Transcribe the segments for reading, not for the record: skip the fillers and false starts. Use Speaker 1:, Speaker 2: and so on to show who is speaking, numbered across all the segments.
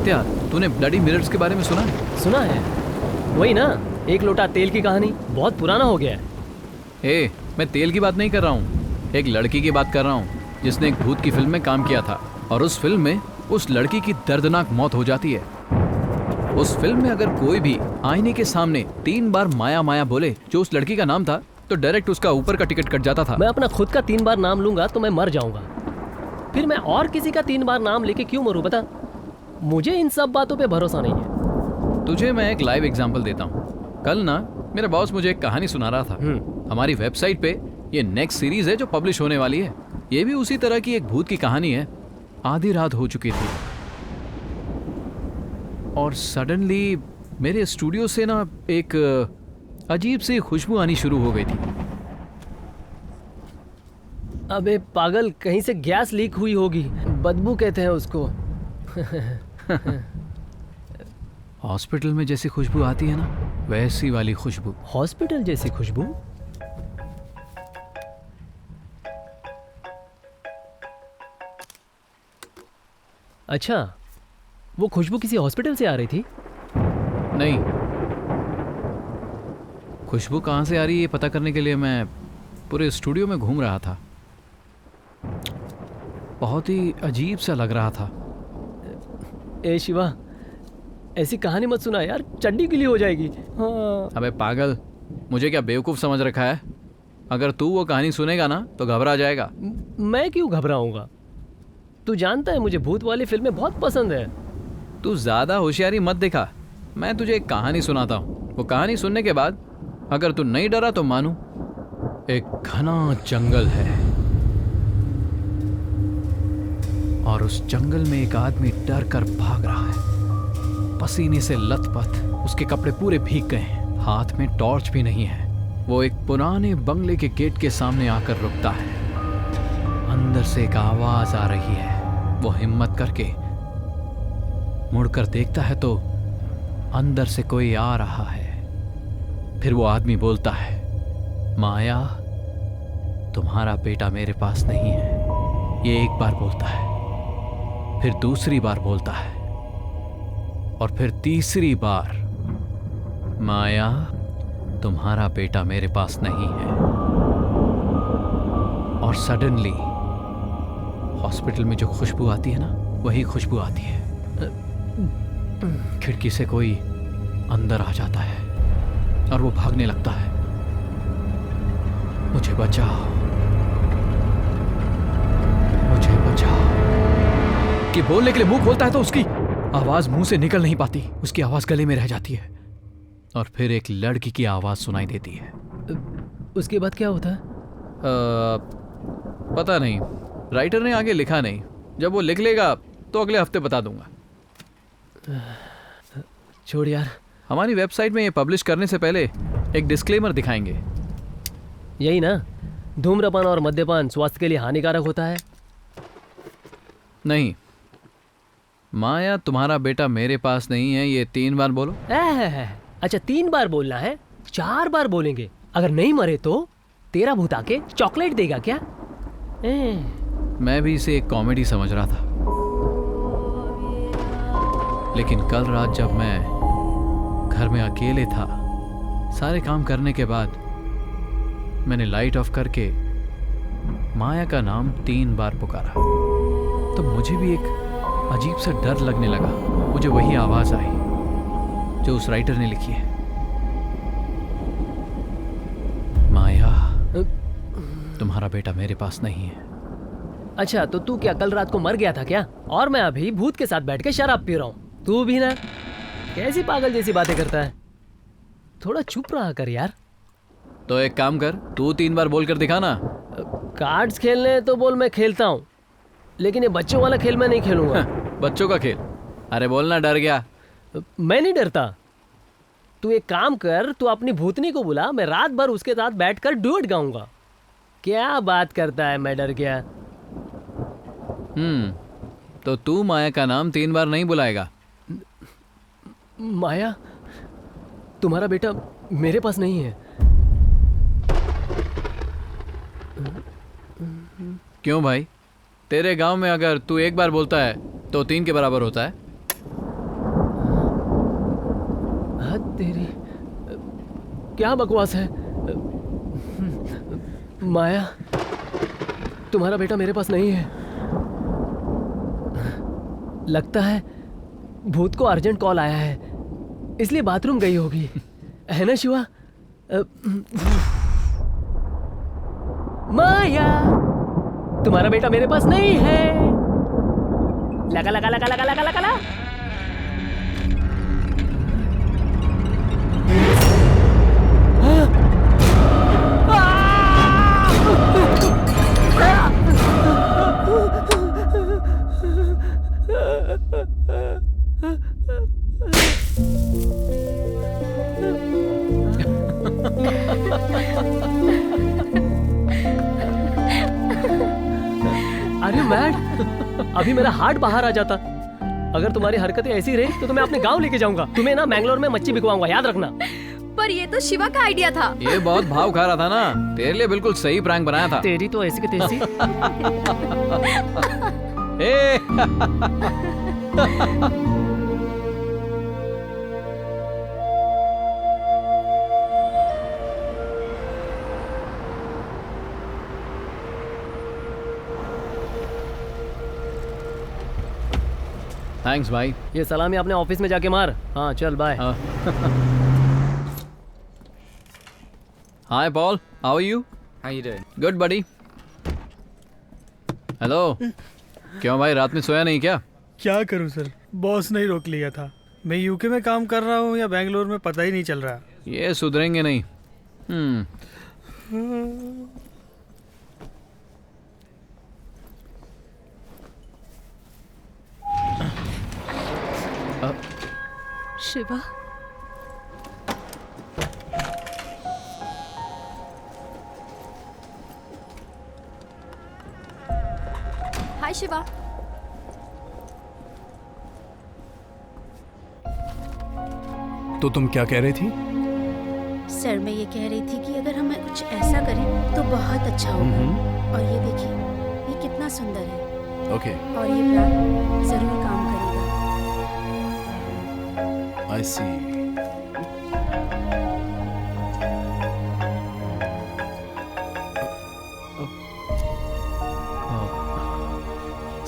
Speaker 1: सत्या, तूने bloody mirrors के बारे में सुना है?
Speaker 2: सुना है, वही ना, एक लोटा तेल की कहानी, बहुत पुराना हो गया है।
Speaker 1: मैं तेल की बात नहीं कर रहा हूँ, एक लड़की की बात कर रहा हूँ जिसने एक भूत की फिल्म में काम किया था, और उस फिल्म में उस लड़की की दर्दनाक मौत हो जाती है। उस फिल्म में अगर कोई भी आईने के सामने 3 बार माया माया बोले, जो उस लड़की का नाम था, तो डायरेक्ट उसका ऊपर का टिकट कट जाता था।
Speaker 2: मैं अपना खुद का 3 बार नाम लूंगा तो मैं मर जाऊंगा, फिर मैं और किसी का 3 बार नाम लेके क्यों मरूं? बता, मुझे इन सब बातों पे भरोसा नहीं है।
Speaker 1: तुझे मैं एक लाइव एग्जांपल देता हूँ। कल ना मेरा बॉस मुझे एक कहानी सुना रहा था। हमारी वेबसाइट पे ये नेक्स्ट सीरीज है जो पब्लिश होने वाली है। ये भी उसी तरह की एक भूत की कहानी है। आधी रात हो चुकी थी और सडनली मेरे स्टूडियो से ना एक अजीब सी खुशबू आनी शुरू हो गई थी।
Speaker 2: अबे पागल, कहीं से गैस लीक हुई होगी, बदबू कहते हैं उसको।
Speaker 1: हॉस्पिटल में जैसी खुशबू आती है ना, वैसी वाली खुशबू।
Speaker 2: हॉस्पिटल जैसी खुशबू? अच्छा, वो खुशबू किसी हॉस्पिटल से आ रही थी?
Speaker 1: नहीं, खुशबू कहाँ से आ रही है ये पता करने के लिए मैं पूरे स्टूडियो में घूम रहा था। बहुत ही अजीब सा लग रहा था।
Speaker 2: ए शिवा, ऐसी कहानी मत सुना यार, चड्डी गीली हो जाएगी। हाँ।
Speaker 1: अबे पागल, मुझे क्या बेवकूफ़ समझ रखा है? अगर तू वो कहानी सुनेगा ना तो घबरा जाएगा।
Speaker 2: मैं क्यों घबराऊंगा? तू जानता है मुझे भूत वाली फिल्में बहुत पसंद है।
Speaker 1: तू ज़्यादा होशियारी मत दिखा। मैं तुझे एक कहानी सुनाता हूँ। वो कहानी सुनने के बाद अगर तू नहीं डरा तो मानू। एक घना जंगल है और उस जंगल में एक आदमी डर कर भाग रहा है। पसीने से लथपथ, उसके कपड़े पूरे भीग गए हैं, हाथ में टॉर्च भी नहीं है। वो एक पुराने बंगले के गेट के सामने आकर रुकता है। अंदर से एक आवाज आ रही है। वो हिम्मत करके मुड़कर देखता है तो अंदर से कोई आ रहा है। फिर वो आदमी बोलता है, माया, तुम्हारा बेटा मेरे पास नहीं है। ये एक बार बोलता है, फिर दूसरी बार बोलता है और फिर तीसरी बार, माया, तुम्हारा बेटा मेरे पास नहीं है। और सडनली हॉस्पिटल में जो खुशबू आती है ना, वही खुशबू आती है। खिड़की से कोई अंदर आ जाता है और वो भागने लगता है, मुझे बचाओ, मुझे बचाओ। कि बोलने के लिए मुंह खोलता है तो उसकी आवाज मुंह से निकल नहीं पाती। उसकी आवाज गले में रह जाती है और फिर एक लड़की की आवाज सुनाई देती है।
Speaker 2: उसके बाद क्या होता है?
Speaker 1: पता नहीं, राइटर ने आगे लिखा नहीं। जब वो लिख लेगा तो अगले हफ्ते बता दूंगा।
Speaker 2: छोड़ यार।
Speaker 1: हमारी वेबसाइट में ये पब्लिश करने से पहले एक डिस्क्लेमर दिखाएंगे।
Speaker 2: यही ना, धूम्रपान और मद्यपान स्वास्थ्य के लिए हानिकारक होता है।
Speaker 1: नहीं, माया, तुम्हारा बेटा मेरे पास नहीं है, ये 3 बार बोलो।
Speaker 2: अच्छा, 3 बार बोलना है? 4 बार बोलेंगे। अगर नहीं मरे तो तेरा भूत आके चॉकलेट देगा क्या?
Speaker 1: मैं भी इसे एक कॉमेडी समझ रहा था, लेकिन कल रात जब मैं घर में अकेले था, सारे काम करने के बाद मैंने लाइट ऑफ करके माया का नाम 3 बार पुकारा, तो मुझे भी एक अजीब सा डर लगने लगा। मुझे वही आवाज आई जो उस राइटर ने लिखी है, माया, तुम्हारा बेटा मेरे पास नहीं है।
Speaker 2: अच्छा, तो तू क्या कल रात को मर गया था क्या? और मैं अभी भूत के साथ बैठ के शराब पी रहा हूँ। तू भी ना, कैसी पागल जैसी बातें करता है। थोड़ा चुप रहा कर यार।
Speaker 1: तो एक काम कर, तू 3 बार बोल कर दिखा ना।
Speaker 2: कार्ड्स खेलने तो बोल, मैं खेलता हूँ, लेकिन ये बच्चों वाला खेल मैं नहीं खेलूंगा।
Speaker 1: बच्चों का खेल? अरे बोलना, डर गया?
Speaker 2: मैं नहीं डरता। तू एक काम कर, तू अपनी भूतनी को बुला, मैं रात भर उसके साथ बैठकर डुएट गाऊंगा। क्या बात करता है, मैं डर गया?
Speaker 1: तो तू माया का नाम 3 बार नहीं बुलाएगा?
Speaker 2: माया, तुम्हारा बेटा मेरे पास नहीं है।
Speaker 1: क्यों भाई? तेरे गांव में अगर तू 1 बार बोलता है तो 3 के बराबर होता है।
Speaker 2: तेरी, क्या बकवास है। माया, तुम्हारा बेटा मेरे पास नहीं है। लगता है भूत को अर्जेंट कॉल आया है, इसलिए बाथरूम गई होगी, है ना शिवा? माया, तुम्हारा बेटा मेरे पास नहीं है। लगा लगा लगा लगा लगा लगा लगा। अरे मैड, अभी मेरा हार्ट बाहर आ जाता। अगर तुम्हारी हरकतें ऐसी रही तो मैं अपने गांव लेके जाऊंगा। तुम्हें ना मैंगलोर में मच्छी बिकवाऊंगा, याद रखना।
Speaker 3: पर ये तो शिवा का आइडिया था।
Speaker 1: ये बहुत भाव खा रहा था ना, तेरे लिए बिल्कुल सही प्रैंक बनाया था।
Speaker 2: तेरी तो ऐसी की तैसी।
Speaker 1: ए! थैंक्स भाई।
Speaker 2: ये सलामी अपने ऑफिस में जाके मार। हाँ चल bye.
Speaker 1: Hi Paul, how are you?
Speaker 4: How you doing?
Speaker 1: Good buddy. Hello. क्यों भाई, रात में सोया नहीं क्या?
Speaker 5: क्या करूं सर, बॉस ने ही रोक लिया था। मैं यूके में काम कर रहा हूं या बेंगलोर में पता ही नहीं चल रहा।
Speaker 1: ये सुधरेंगे नहीं।
Speaker 3: शिवा, हाय शिवा।
Speaker 6: तो तुम क्या कह रही थी?
Speaker 7: सर, मैं ये कह रही थी कि अगर हम कुछ ऐसा करें तो बहुत अच्छा होगा। और ये देखिए, ये कितना सुंदर है।
Speaker 6: ओके,
Speaker 7: और ये प्लान जरूर काम करेगा।
Speaker 6: आई सी।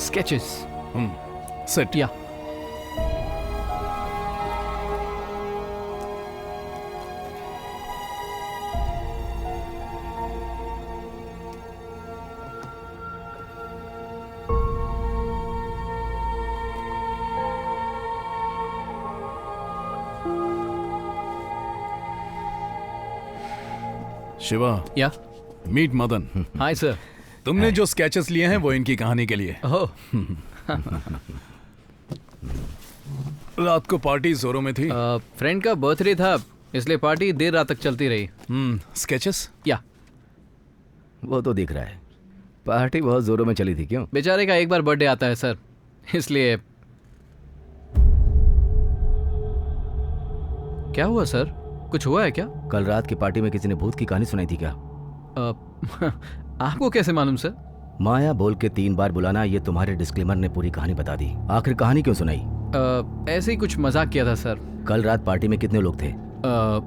Speaker 1: स्केचेस।
Speaker 6: सेट।
Speaker 1: या
Speaker 6: शिवा,
Speaker 1: या
Speaker 6: मीट मदन।
Speaker 1: Hi sir.
Speaker 6: तुमने जो स्केचेस लिए हैं वो इनकी कहानी के लिए।
Speaker 1: ओह,
Speaker 6: रात को पार्टी जोरों में थी।
Speaker 1: फ्रेंड का बर्थडे था, इसलिए पार्टी देर रात तक चलती रही।
Speaker 6: स्केचेस?
Speaker 1: या
Speaker 4: वो तो दिख रहा है, पार्टी बहुत जोरों में चली थी। क्यों?
Speaker 1: बेचारे का एक बार बर्थडे आता है सर, इसलिए। क्या हुआ सर, कुछ हुआ है क्या?
Speaker 4: कल रात की पार्टी में किसी ने भूत की कहानी सुनाई थी क्या?
Speaker 1: आपको कैसे मालूम सर?
Speaker 4: माया बोल के 3 बार बुलाना, ये तुम्हारे डिस्क्लेमर ने पूरी कहानी बता दी। आखिर कहानी क्यों सुनाई?
Speaker 1: ऐसे ही कुछ मजाक किया था सर।
Speaker 4: कल रात पार्टी में कितने लोग थे?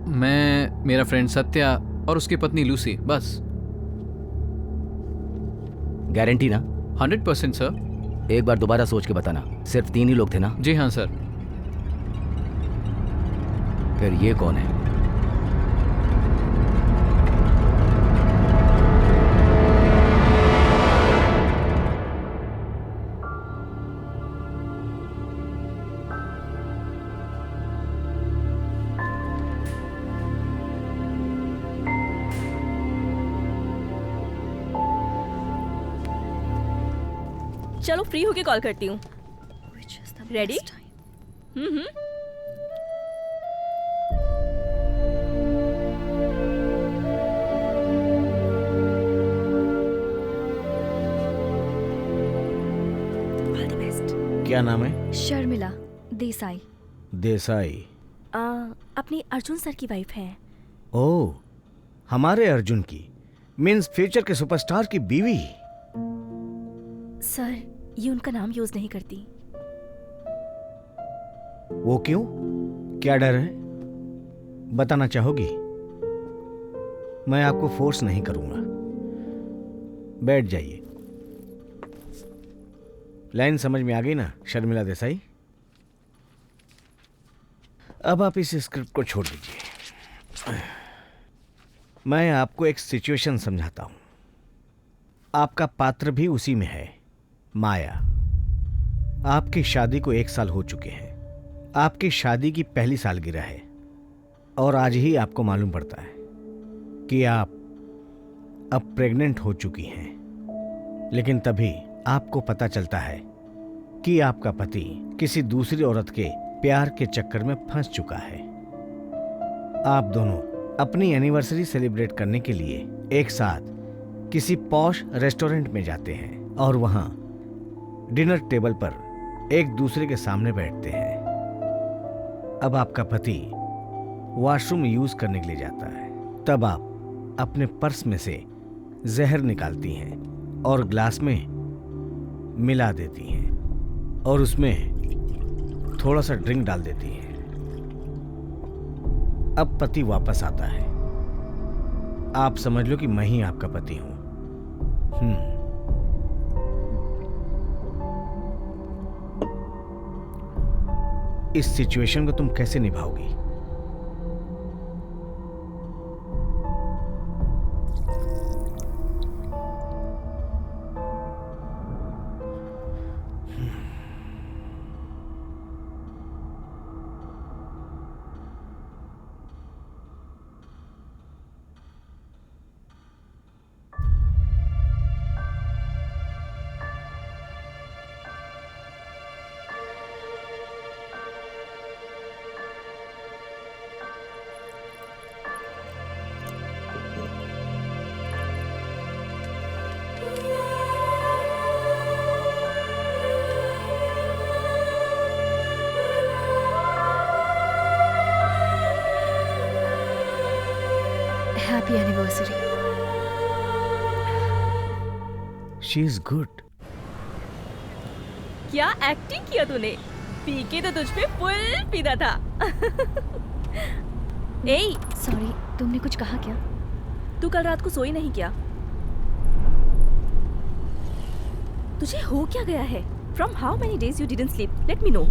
Speaker 1: मैं, मेरा फ्रेंड सत्या और उसकी पत्नी लूसी, बस।
Speaker 4: गारंटी ना?
Speaker 1: 100% सर।
Speaker 4: एक बार दोबारा सोच के बताना। सिर्फ 3 ही लोग थे ना?
Speaker 1: जी हाँ सर।
Speaker 4: फिर ये कौन है?
Speaker 3: चलो फ्री होके कॉल करती हूँ। रेडी?
Speaker 8: क्या नाम है?
Speaker 7: शर्मिला देसाई।
Speaker 8: देसाई?
Speaker 7: अपनी अर्जुन सर की वाइफ है।
Speaker 8: ओह, हमारे अर्जुन की, मीन्स फ्यूचर के सुपरस्टार की बीवी।
Speaker 7: सर, ये उनका नाम यूज नहीं करती।
Speaker 8: वो क्यों? क्या डर है? बताना चाहोगी? मैं आपको फोर्स नहीं करूंगा। बैठ जाइए। लाइन समझ में आ गई ना शर्मिला देसाई? अब आप इस स्क्रिप्ट को छोड़ दीजिए। मैं आपको एक सिचुएशन समझाता हूं। आपका पात्र भी उसी में है, माया। आपकी शादी को 1 साल हो चुके हैं। आपकी शादी की पहली सालगिरह है और आज ही आपको मालूम पड़ता है कि आप अब प्रेग्नेंट हो चुकी हैं। लेकिन तभी आपको पता चलता है कि आपका पति किसी दूसरी औरत के प्यार के चक्कर में फंस चुका है। आप दोनों अपनी एनिवर्सरी सेलिब्रेट करने के लिए एक साथ किसी पॉश रेस्टोरेंट में जाते हैं और वहां डिनर टेबल पर एक दूसरे के सामने बैठते हैं। अब आपका पति वॉशरूम यूज करने के लिए जाता है। तब आप अपने पर्स में से जहर निकालती हैं और ग्लास में मिला देती हैं और उसमें थोड़ा सा ड्रिंक डाल देती हैं। अब पति वापस आता है। आप समझ लो कि मैं ही आपका पति हूं। इस सिचुएशन को तुम कैसे निभाओगी?
Speaker 9: Happy anniversary.
Speaker 8: She is good.
Speaker 3: क्या एक्टिंग किया तूने? पीके तो तुझ पे फुल पीदा था। ए,
Speaker 9: सॉरी, तुमने कुछ कहा क्या?
Speaker 3: तू कल रात को सोई नहीं क्या? तुझे हो क्या गया है? From how many days you didn't sleep? Let me know.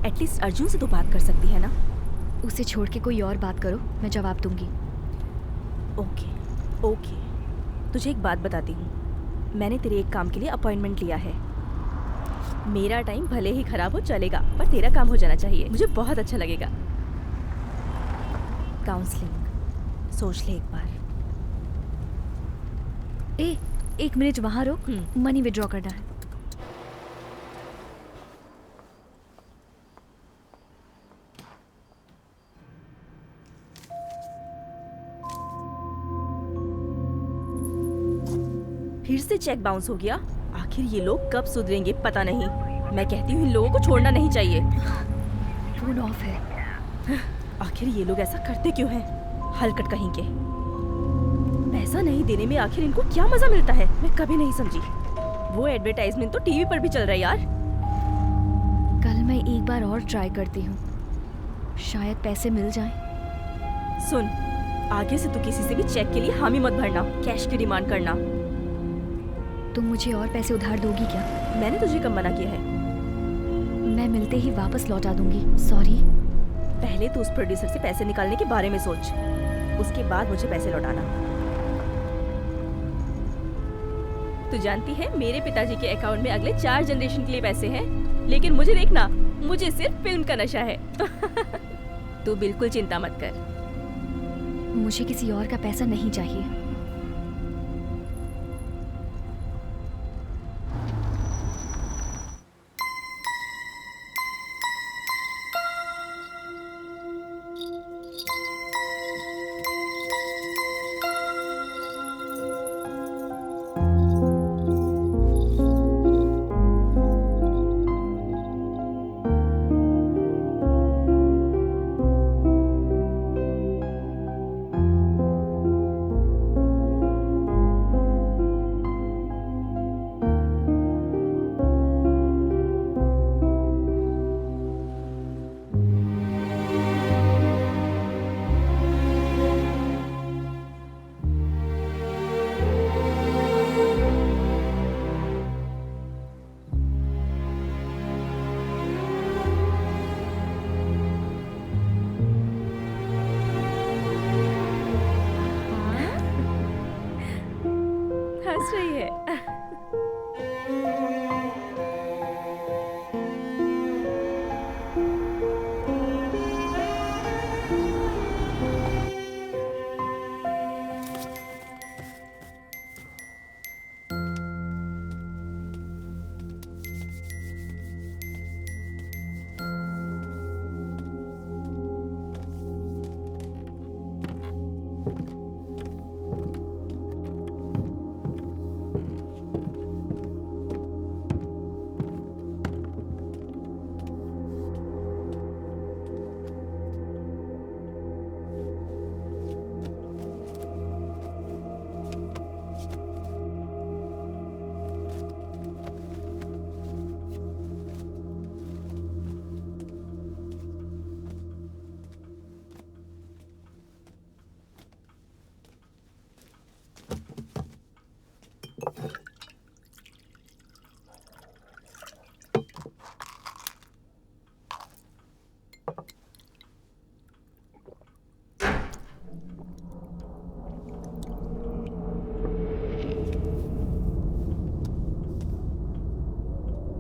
Speaker 3: At least Arjun से तो बात कर सकती है ना?
Speaker 9: उसे छोड़ के कोई और बात करो, मैं जवाब दूंगी।
Speaker 3: ओके। तुझे एक बात बताती हूँ। मैंने तेरे एक काम के लिए अपॉइंटमेंट लिया है। मेरा टाइम भले ही खराब हो चलेगा, पर तेरा काम हो जाना चाहिए। मुझे बहुत अच्छा लगेगा। काउंसलिंग, सोच ले एक बार।
Speaker 9: एक मिनट वहां रुक, मनी विड्रॉ करना है।
Speaker 3: फिर से चेक बाउंस हो गया। आखिर ये लोग कब सुधरेंगे पता नहीं। मैं कहती हूँ इन लोगों को छोड़ना नहीं चाहिए।
Speaker 9: फोन ऑफ है।
Speaker 3: आखिर ये लोग ऐसा करते क्यों हैं? हलकट कहीं के। पैसा नहीं देने में आखिर इनको क्या मजा मिलता है, मैं कभी नहीं समझी। वो एडवर्टाइजमेंट तो टीवी पर भी चल रहा है यार।
Speaker 9: कल मैं एक बार और ट्राई करती हूँ, शायद पैसे मिल जाएं।
Speaker 3: सुन, आगे से तू किसी से भी चेक के लिए हामी मत भरना, कैश की डिमांड करना।
Speaker 9: तुम मुझे और पैसे उधार दोगी क्या?
Speaker 3: मैंने तुझे कब मना किया है?
Speaker 9: मैं मिलते ही वापस लौटा दूंगी। सॉरी।
Speaker 3: पहले तो उस प्रोड्यूसर से पैसे निकालने के बारे में सोच, उसके बाद मुझे पैसे लौटाना। तू जानती है मेरे पिताजी के अकाउंट में अगले 4 जनरेशन के लिए पैसे हैं, लेकिन मुझे देखना, मुझे सिर्फ फिल्म का नशा है। तू बिल्कुल चिंता मत कर।
Speaker 9: मुझे किसी और का पैसा नहीं चाहिए।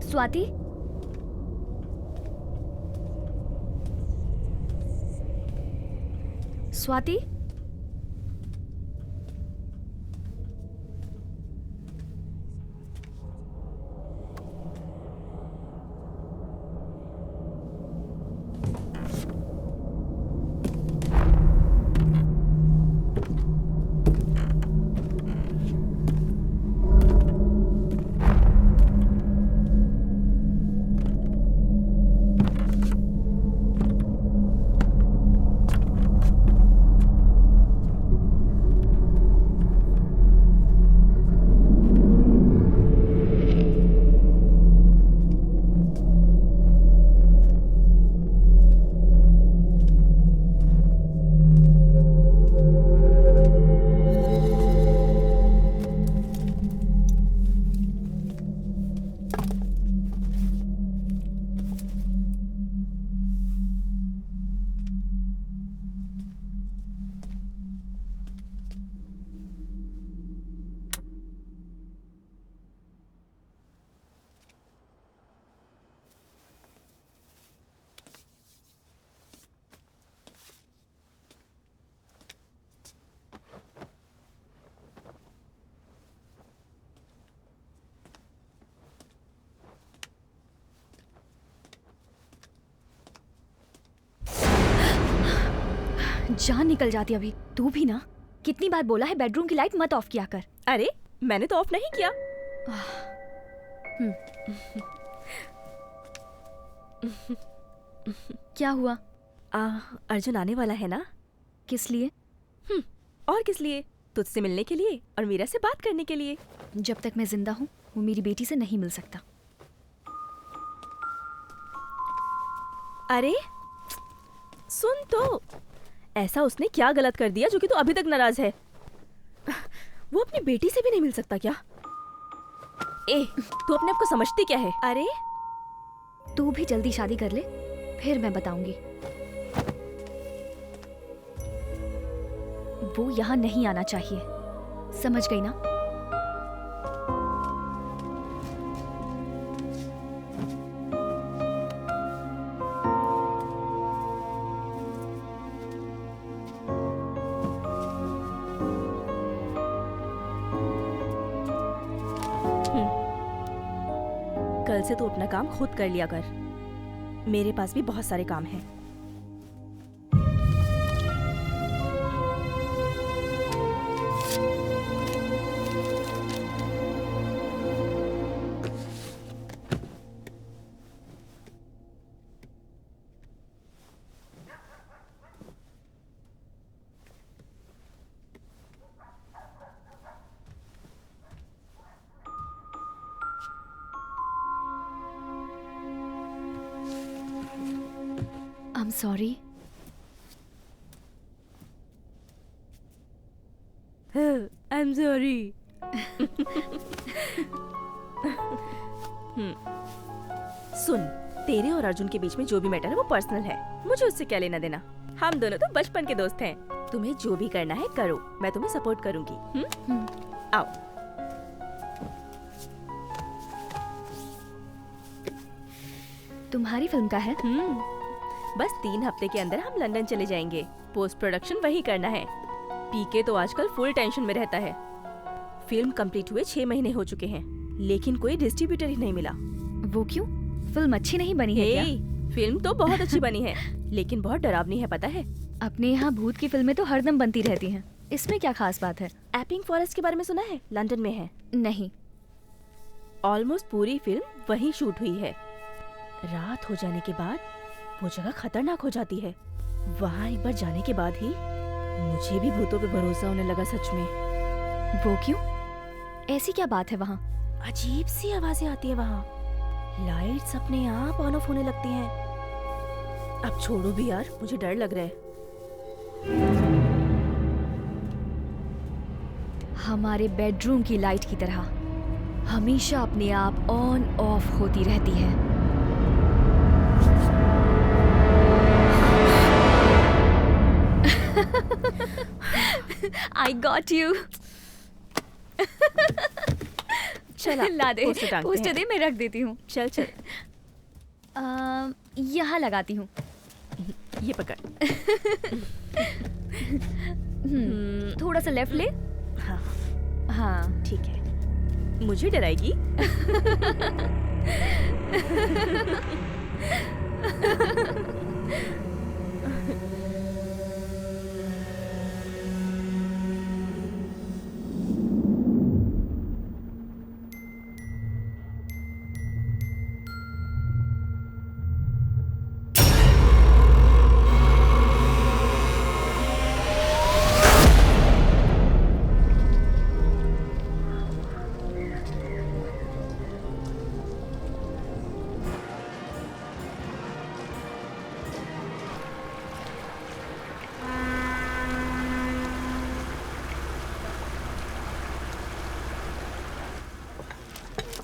Speaker 9: स्वाति, स्वाति, जान निकल जाती अभी। तू भी ना, कितनी बार बोला है बेडरूम की लाइट मत ऑफ किया कर।
Speaker 3: अरे मैंने तो ऑफ नहीं किया।
Speaker 9: क्या हुआ?
Speaker 3: अर्जुन आने वाला है ना।
Speaker 9: किस लिए?
Speaker 3: और किस लिए? तुझसे मिलने के लिए और मीरा से बात करने के लिए।
Speaker 9: जब तक मैं जिंदा हूँ वो मेरी बेटी से नहीं मिल सकता।
Speaker 3: अरे सुन तो, ऐसा उसने क्या गलत कर दिया जो कि तू अभी तक नाराज है? वो अपनी बेटी से भी नहीं मिल सकता क्या? तू अपने आप को समझती क्या है? अरे
Speaker 9: तू भी जल्दी शादी कर ले, फिर मैं बताऊंगी। वो यहाँ नहीं आना चाहिए, समझ गई ना?
Speaker 3: कल से तू अपना काम खुद कर लिया कर। मेरे पास भी बहुत सारे काम हैं।
Speaker 9: I'm sorry.
Speaker 3: I'm sorry. सुन, तेरे और अर्जुन के बीच में जो भी मैटर है वो पर्सनल है। मुझे उससे क्या लेना देना। हम दोनों तो बचपन के दोस्त हैं। तुम्हें जो भी करना है करो, मैं तुम्हें सपोर्ट करूंगी। आओ।
Speaker 9: तुम्हारी फिल्म का है?
Speaker 3: बस 3 हफ्ते के अंदर हम लंदन चले जाएंगे। पोस्ट प्रोडक्शन वही करना है। पीके तो आजकल फुल टेंशन में रहता है। फिल्म कंप्लीट हुए 6 महीने हो चुके हैं, लेकिन कोई डिस्ट्रीब्यूटर ही नहीं मिला।
Speaker 9: वो क्यों? फिल्म अच्छी नहीं बनी है क्या?
Speaker 3: फिल्म तो बहुत अच्छी बनी है, लेकिन बहुत डरावनी है, पता है?
Speaker 9: अपने यहाँ भूत की फिल्में तो हरदम बनती रहती हैं। इसमें क्या खास बात है?
Speaker 3: एपिंग फॉरेस्ट के बारे में सुना है? लंदन में है।
Speaker 9: नहीं।
Speaker 3: ऑलमोस्ट पूरी फिल्म वहीं शूट हुई है। रात हो जाने के बाद वो जगह खतरनाक हो जाती है। वहाँ एक बार जाने के बाद ही मुझे भी भूतों पे भरोसा होने लगा सच में।
Speaker 9: वो क्यों? ऐसी क्या बात है वहाँ?
Speaker 3: अजीब सी आवाजें आती है वहाँ। लाइट्स अपने आप ऑन ऑफ होने लगती हैं। अब छोड़ो भी यार, मुझे डर लग रहा है।
Speaker 9: हमारे बेडरूम की लाइट की तरह हमेशा अपने आप ऑन ऑफ होती रहती है। I got you.
Speaker 3: चला
Speaker 9: ला दे,
Speaker 3: पोस्टर टांगते
Speaker 9: पोस्टर
Speaker 3: हैं।
Speaker 9: दे, मैं रख देती हूँ।
Speaker 3: चल चल,
Speaker 9: यहाँ लगाती हूँ।
Speaker 3: ये पकड़।
Speaker 9: थोड़ा सा लेफ्ट ले।
Speaker 3: हाँ
Speaker 9: हाँ
Speaker 3: ठीक है। मुझे डराएगी?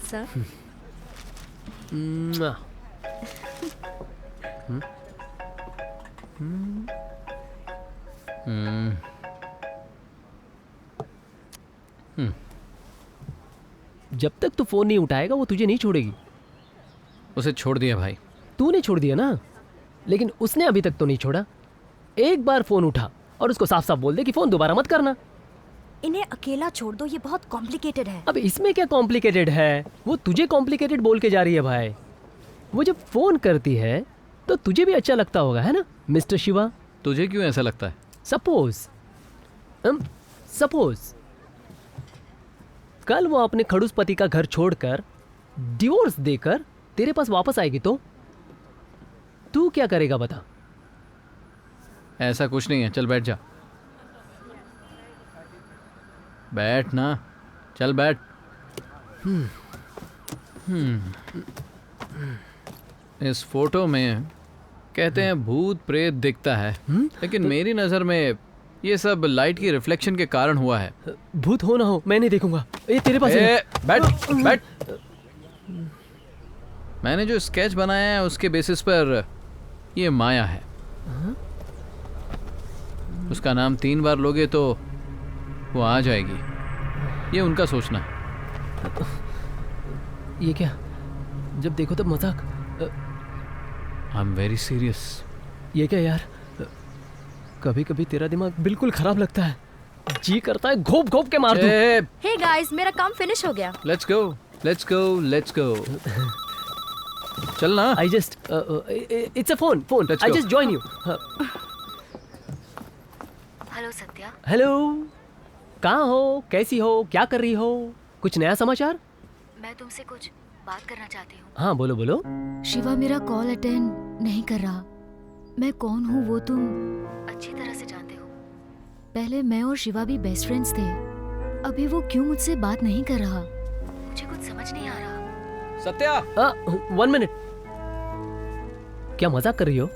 Speaker 3: सर
Speaker 2: म्वा। जब तक तू फोन नहीं उठाएगा वो तुझे नहीं छोड़ेगी।
Speaker 1: उसे छोड़ दिया भाई।
Speaker 2: तूने छोड़ दिया ना, लेकिन उसने अभी तक तो नहीं छोड़ा। एक बार फोन उठा और उसको साफ साफ बोल दे कि फोन दोबारा मत करना।
Speaker 9: इन्हें अकेला छोड़ दो, ये बहुत कॉम्प्लिकेटेड है।
Speaker 2: अब इसमें क्या कॉम्प्लिकेटेड है? वो तुझे कॉम्प्लिकेटेड बोल के जा रही है भाई। वो जब फोन करती है तो तुझे भी अच्छा लगता होगा, है ना मिस्टर शिवा?
Speaker 1: तुझे क्यों ऐसा लगता है?
Speaker 2: सपोज कल वो अपने खड़ूस पति का घर छोड़कर डिवोर्स देकर तेरे पास वापस आएगी तो तू क्या करेगा बता?
Speaker 1: ऐसा कुछ नहीं है, चल बैठ जा। बैठ ना, चल बैठ। इस फोटो में कहते हैं भूत प्रेत दिखता है, लेकिन मेरी नज़र में ये सब लाइट की रिफ्लेक्शन के कारण हुआ है।
Speaker 2: भूत हो ना हो मैं नहीं देखूंगा। ये तेरे पास है।
Speaker 1: बैठ बैठ। मैंने जो स्केच बनाया है उसके बेसिस पर ये माया है। उसका नाम 3 बार लोगे तो वो आ जाएगी। ये उनका सोचना है।
Speaker 2: ये क्या? जब देखो तब मजाक।
Speaker 1: I am very serious.
Speaker 2: ये क्या यार? कभी कभी तेरा दिमाग बिल्कुल खराब लगता है। जी करता है घोप घोप के मार दूं।
Speaker 9: हे गाइस, मेरा काम फिनिश हो गया।
Speaker 1: Let's go let's go let's go. चल ना।
Speaker 2: I just it's a phone.
Speaker 1: Let's
Speaker 2: I
Speaker 1: go.
Speaker 2: Just join you.
Speaker 9: Hello Satya.
Speaker 2: Hello, कहाँ हो? कैसी हो? क्या कर रही हो? कुछ नया समाचार?
Speaker 9: मैं तुमसे कुछ बात करना चाहती हूँ।
Speaker 2: हाँ बोलो बोलो।
Speaker 9: शिवा मेरा कॉल अटेंड नहीं कर रहा। मैं कौन हूँ वो तुम अच्छी तरह से जानते हो। पहले मैं और शिवा भी बेस्ट फ्रेंड्स थे। अभी वो क्यों मुझसे बात नहीं कर रहा? मुझे कुछ समझ नहीं आ रहा।
Speaker 1: सत्या।
Speaker 2: 1 मिनट। क्या मजाक कर रही हो?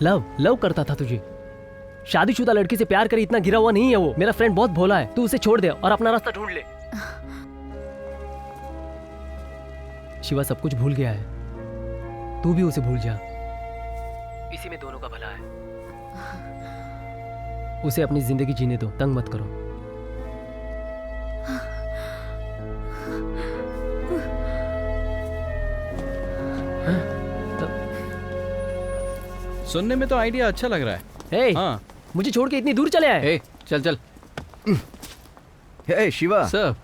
Speaker 2: लव करता था तुझे। शादीशुदा लड़की से प्यार करे इतना गिरा हुआ नहीं है वो। मेरा फ्रेंड बहुत भोला है। तू उसे छोड़ दे और अपना रास्ता ढूंढ ले। शिवा सब कुछ भूल गया है, तू भी उसे भूल जा। इसी में दोनों का भला है। उसे अपनी जिंदगी जीने दो, तंग मत करो।
Speaker 1: सुनने में तो आइडिया अच्छा लग रहा है।
Speaker 2: हे,
Speaker 1: हाँ।
Speaker 2: मुझे छोड़ के इतनी दूर चले आए।
Speaker 1: हे, चल चल।
Speaker 4: हे शिवा,
Speaker 1: सर,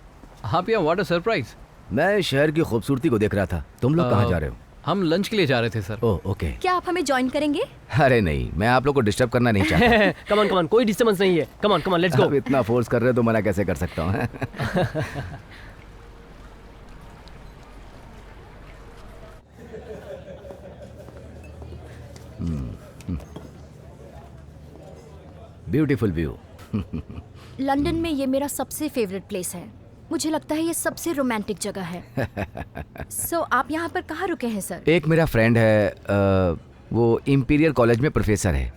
Speaker 1: आप यहाँ व्हाट अ सरप्राइज।
Speaker 4: मैं शहर की खूबसूरती को देख रहा था। तुम लोग कहाँ जा रहे हो?
Speaker 1: हम लंच के लिए जा रहे थे सर।
Speaker 4: Oh okay.
Speaker 7: क्या आप हमें ज्वाइन करेंगे?
Speaker 4: अरे नहीं, मैं आप लोग को डिस्टर्ब करना नहीं चाहता।
Speaker 2: कम ऑन कोई डिस्टर्बेंस नहीं है। Come on let's go.
Speaker 4: अब इतना फोर्स कर रहे हो तो मना कैसे कर सकता हूँ? Beautiful view.
Speaker 7: लंदन में ये मेरा सबसे फेवरेट प्लेस है। मुझे लगता है ये सबसे रोमांटिक जगह है। सो आप यहाँ पर कहाँ रुके हैं सर?
Speaker 4: एक मेरा फ्रेंड है, वो इंपीरियल कॉलेज में प्रोफेसर है।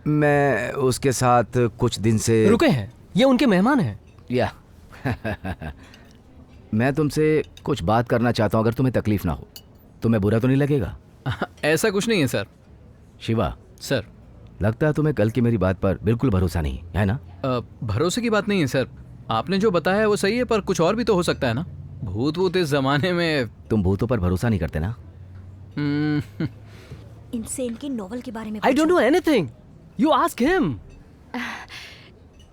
Speaker 4: मैं उसके साथ कुछ दिन से
Speaker 2: रुके हैं। ये उनके मेहमान हैं।
Speaker 4: या मैं तुमसे कुछ बात करना चाहता हूँ, अगर तुम्हें तकलीफ ना हो। तुम्हें बुरा तो नहीं लगेगा?
Speaker 1: ऐसा कुछ नहीं है सर।
Speaker 4: शिवा
Speaker 1: सर
Speaker 4: लगता है तुम्हें कल की मेरी बात पर बिल्कुल भरोसा नहीं है ना?
Speaker 1: भरोसे की बात नहीं है सर। आपने जो बताया है वो सही है, पर कुछ और भी तो हो सकता है ना। भूत वूत इस जमाने में।
Speaker 4: तुम भूतों पर भरोसा नहीं करते ना?
Speaker 7: इनसे इनकी नॉवल के बारे में
Speaker 2: I don't know anything, you ask him.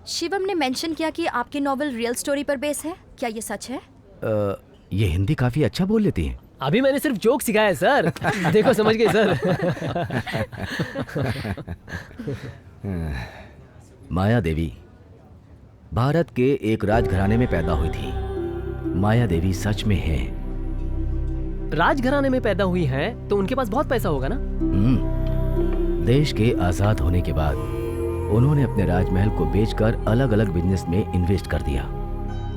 Speaker 7: Shivam ने मेंशन किया कि आपकी नॉवल रियल स्टोरी पर बेस है। क्या ये सच है?
Speaker 4: ये हिंदी काफी अच्छा बोल लेती हैं।
Speaker 2: अभी मैंने सिर्फ जोक सिखाया है सर। देखो समझ गए सर।
Speaker 4: माया देवी भारत के एक राजघराने में पैदा हुई थी। माया देवी सच में है।
Speaker 2: राजघराने में पैदा हुई हैं तो उनके पास बहुत पैसा होगा ना?
Speaker 4: देश के आजाद होने के बाद उन्होंने अपने राजमहल को बेचकर अलग अलग बिजनेस में इन्वेस्ट कर दिया।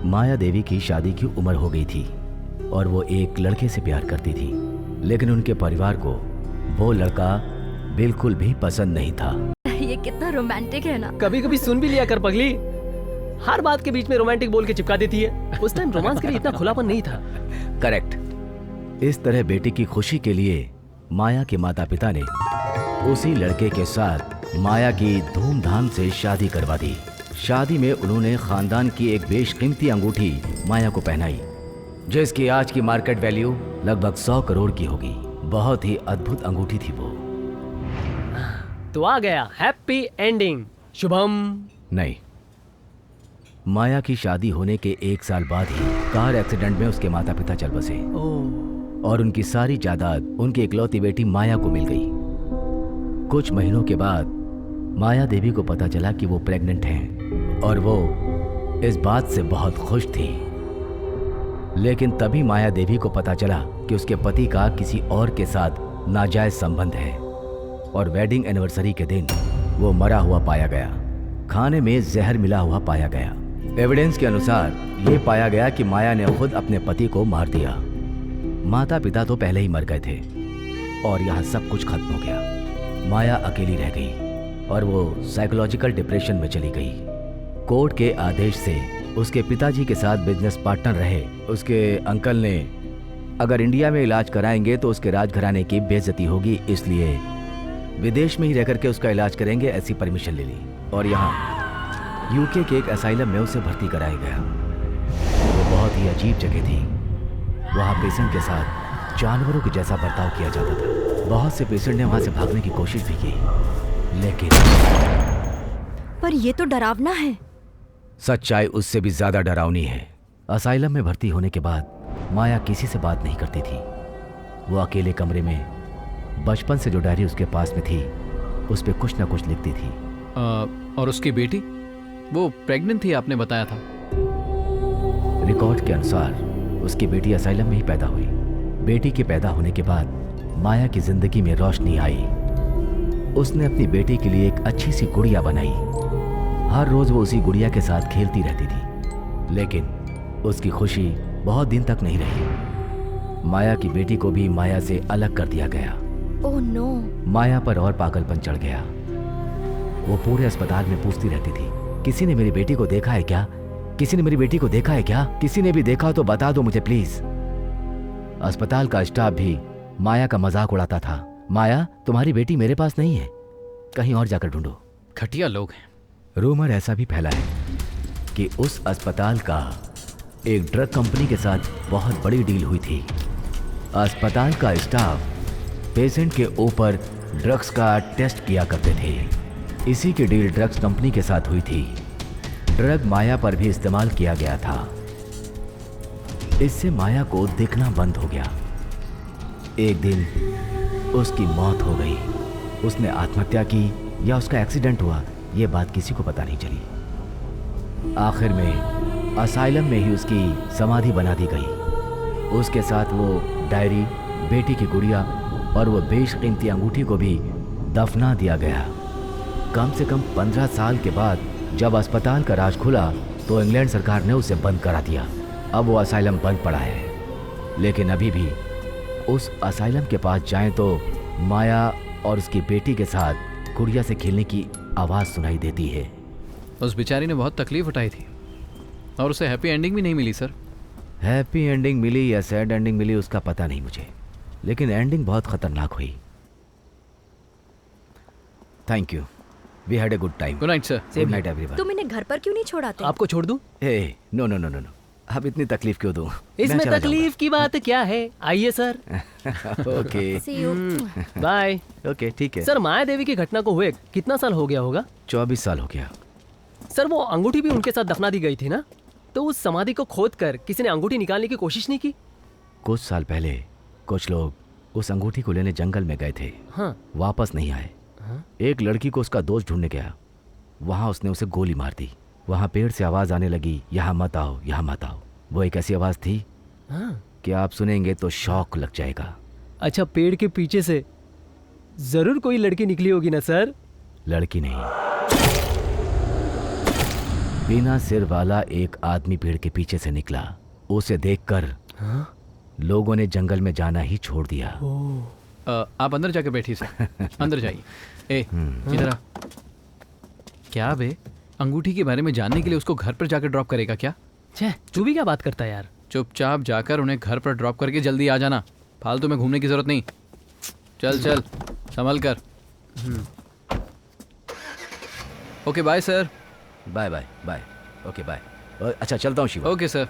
Speaker 4: माया देवी की शादी की उम्र हो गई थी और वो एक लड़के से प्यार करती थी, लेकिन उनके परिवार को वो लड़का बिल्कुल भी पसंद नहीं था।
Speaker 7: ये कितना रोमांटिक है ना।
Speaker 2: कभी कभी सुन भी लिया कर पगली। हर बात के बीच में रोमांटिक बोल के चिपका देती है। उस टाइम रोमांस के लिए इतना खुलापन नहीं था।
Speaker 4: करेक्ट। इस तरह बेटी की खुशी के लिए माया के माता पिता ने उसी लड़के के साथ माया की धूमधाम से शादी करवा दी। शादी में उन्होंने खानदान की एक बेशकीमती अंगूठी माया को पहनाई, जिसकी आज की मार्केट वैल्यू लगभग 100 करोड़ की होगी। बहुत ही अद्भुत अंगूठी थी वो।
Speaker 2: तो आ गया हैप्पी एंडिंग। शुभम।
Speaker 4: नहीं, माया की शादी होने के 1 साल बाद ही कार एक्सीडेंट में उसके माता पिता चल बसे और उनकी सारी जायदाद उनकी इकलौती बेटी माया को मिल गई। कुछ महीनों के बाद माया देवी को पता चला कि वो प्रेग्नेंट हैं और वो इस बात से बहुत खुश थी। लेकिन तभी माया देवी को पता चला कि उसके पति का किसी और के साथ नाजायज संबंध है और वेडिंग एनिवर्सरी के दिन वो मरा हुआ पाया गया। खाने में जहर मिला हुआ पाया गया। एविडेंस के अनुसार ये पाया गया कि माया ने खुद अपने पति को मार दिया। माता पिता तो पहले ही मर गए थे और यहाँ सब कुछ खत्म हो गया। माया अकेली रह गई और वो साइकोलॉजिकल डिप्रेशन में चली गई। कोर्ट के आदेश से उसके पिताजी के साथ बिजनेस पार्टनर रहे उसके अंकल ने अगर इंडिया में इलाज कराएंगे तो उसके राजघराने की बेइज्जती होगी, इसलिए विदेश में ही रहकर के उसका इलाज करेंगे, ऐसी परमिशन ले ली और यहाँ यूके के एक असाइलम में उसे भर्ती कराया गया। वो बहुत ही अजीब जगह थी। वहाँ पेशेंट के साथ जानवरों के जैसा बर्ताव किया जाता था। बहुत से पेशेंट ने वहाँ से भागने की कोशिश भी की, लेकिन
Speaker 7: पर ये तो डरावना है।
Speaker 4: सच्चाई उससे भी ज्यादा डरावनी है। असाइलम में भर्ती होने के बाद माया किसी से बात नहीं करती थी। वो अकेले कमरे में बचपन से जो डायरी उसके पास में थी उस पे कुछ ना कुछ लिखती थी।
Speaker 1: और उसकी बेटी वो प्रेग्नेंट थी, आपने बताया था।
Speaker 4: रिकॉर्ड के अनुसार उसकी बेटी असाइलम में ही पैदा हुई। बेटी के पैदा होने के बाद माया की जिंदगी में रोशनी आई। उसने अपनी बेटी के लिए एक अच्छी सी गुड़िया बनाई। हर रोज वो उसी गुड़िया के साथ खेलती रहती थी, लेकिन उसकी खुशी बहुत दिन तक नहीं रही। माया की बेटी को भी माया से अलग कर दिया गया।
Speaker 7: Oh no.
Speaker 4: माया पर और पागलपन चढ़ गया। वो पूरे अस्पताल में पूछती रहती थी, किसी ने मेरी बेटी को देखा है क्या? किसी ने मेरी बेटी को देखा है क्या? किसी ने भी देखा तो बता दो मुझे प्लीज। अस्पताल का स्टाफ भी माया का मजाक उड़ाता था। माया, तुम्हारी बेटी मेरे पास नहीं है, कहीं और जाकर ढूंढो।
Speaker 1: घटिया लोग हैं।
Speaker 4: रूमर ऐसा भी फैला है कि उस अस्पताल का एक ड्रग कंपनी के साथ बहुत बड़ी डील हुई थी। अस्पताल का स्टाफ पेशेंट के ऊपर ड्रग्स का टेस्ट किया करते थे। इसी की डील ड्रग्स कंपनी के साथ हुई थी। ड्रग माया पर भी इस्तेमाल किया गया था। इससे माया को दिखना बंद हो गया। एक दिन उसकी मौत हो गई। उसने आत्महत्या की या उसका एक्सीडेंट हुआ, ये बात किसी को पता नहीं चली। आखिर में असाइलम में ही उसकी समाधि बना दी गई। उसके साथ वो डायरी, बेटी की गुड़िया और वो बेशकीमती अंगूठी को भी दफना दिया गया। कम से कम 15 साल के बाद जब अस्पताल का राज खुला तो इंग्लैंड सरकार ने उसे बंद करा दिया। अब वो असाइलम बंद पड़ा है, लेकिन अभी भी उस असाइलम के पास जाएं तो माया और उसकी बेटी के साथ गुड़िया से खेलने की आवाज़ सुनाई देती है।
Speaker 1: उस बेचारी ने बहुत तकलीफ उठाई थी और उसे हैप्पी एंडिंग भी नहीं मिली सर।
Speaker 4: हैप्पी एंडिंग मिली या सैड एंडिंग मिली उसका पता नहीं मुझे, लेकिन एंडिंग बहुत खतरनाक हुई। Thank you, we had a good time.
Speaker 1: Good night sir.
Speaker 4: Good night everyone.
Speaker 3: तुम इन्हें घर पर क्यों नहीं छोड़ाते?
Speaker 2: आपको छोड़ दूं?
Speaker 4: Hey no no no no no, अब इतनी तकलीफ क्यों दूं?
Speaker 2: इसमें
Speaker 4: मैं चला
Speaker 2: तकलीफ की बात क्या है? आइए सर।
Speaker 4: जाऊंगा। Okay
Speaker 7: See you.
Speaker 2: Bye.
Speaker 4: Okay ठीक है।
Speaker 2: सर, माया देवी की घटना को हुए कितना साल हो गया होगा?
Speaker 4: 24 साल हो गया।
Speaker 2: सर, वो अंगूठी भी उनके साथ दफना दी गई थी ना? तो उस समाधि को खोदकर किसी ने अंगूठी निकालने की कोशिश नहीं की?
Speaker 4: कुछ साल पहले कुछ लोग उस अंगूठी को लेने जंगल में गए थे।
Speaker 2: हाँ।
Speaker 4: वापस नहीं आए। एक लड़की को उसका दोस्त ढूंढने गया, वहां उसने उसे गोली मार दी। वहां पेड़ से आवाज आने लगी, यहाँ मत आओ, यहाँ मत आओ। वो एक ऐसी आवाज थी
Speaker 2: हाँ।
Speaker 4: कि आप सुनेंगे तो शौक लग जाएगा।
Speaker 2: अच्छा, पेड़ के पीछे से जरूर कोई लड़की निकली होगी ना सर?
Speaker 4: लड़की नहीं, बिना सिर वाला एक आदमी पेड़ के पीछे से निकला। उसे देखकर लोगों ने जंगल में जाना ही छोड़ दिया।
Speaker 1: आप अंदर जाके बैठिए सर। अंदर जाइए। ए इधर आ। क्या बे, अंगूठी के बारे में जानने के लिए उसको घर पर जाकर ड्रॉप करेगा क्या?
Speaker 2: छे, तू भी क्या बात करता है यार?
Speaker 1: चुपचाप जाकर उन्हें घर पर ड्रॉप करके जल्दी आ जाना। फालतू में घूमने की जरूरत नहीं। चल चल, संभल कर। Okay bye sir.
Speaker 4: Bye bye bye. Okay bye. अच्छा चलता हूँ Shiva.
Speaker 1: Okay sir.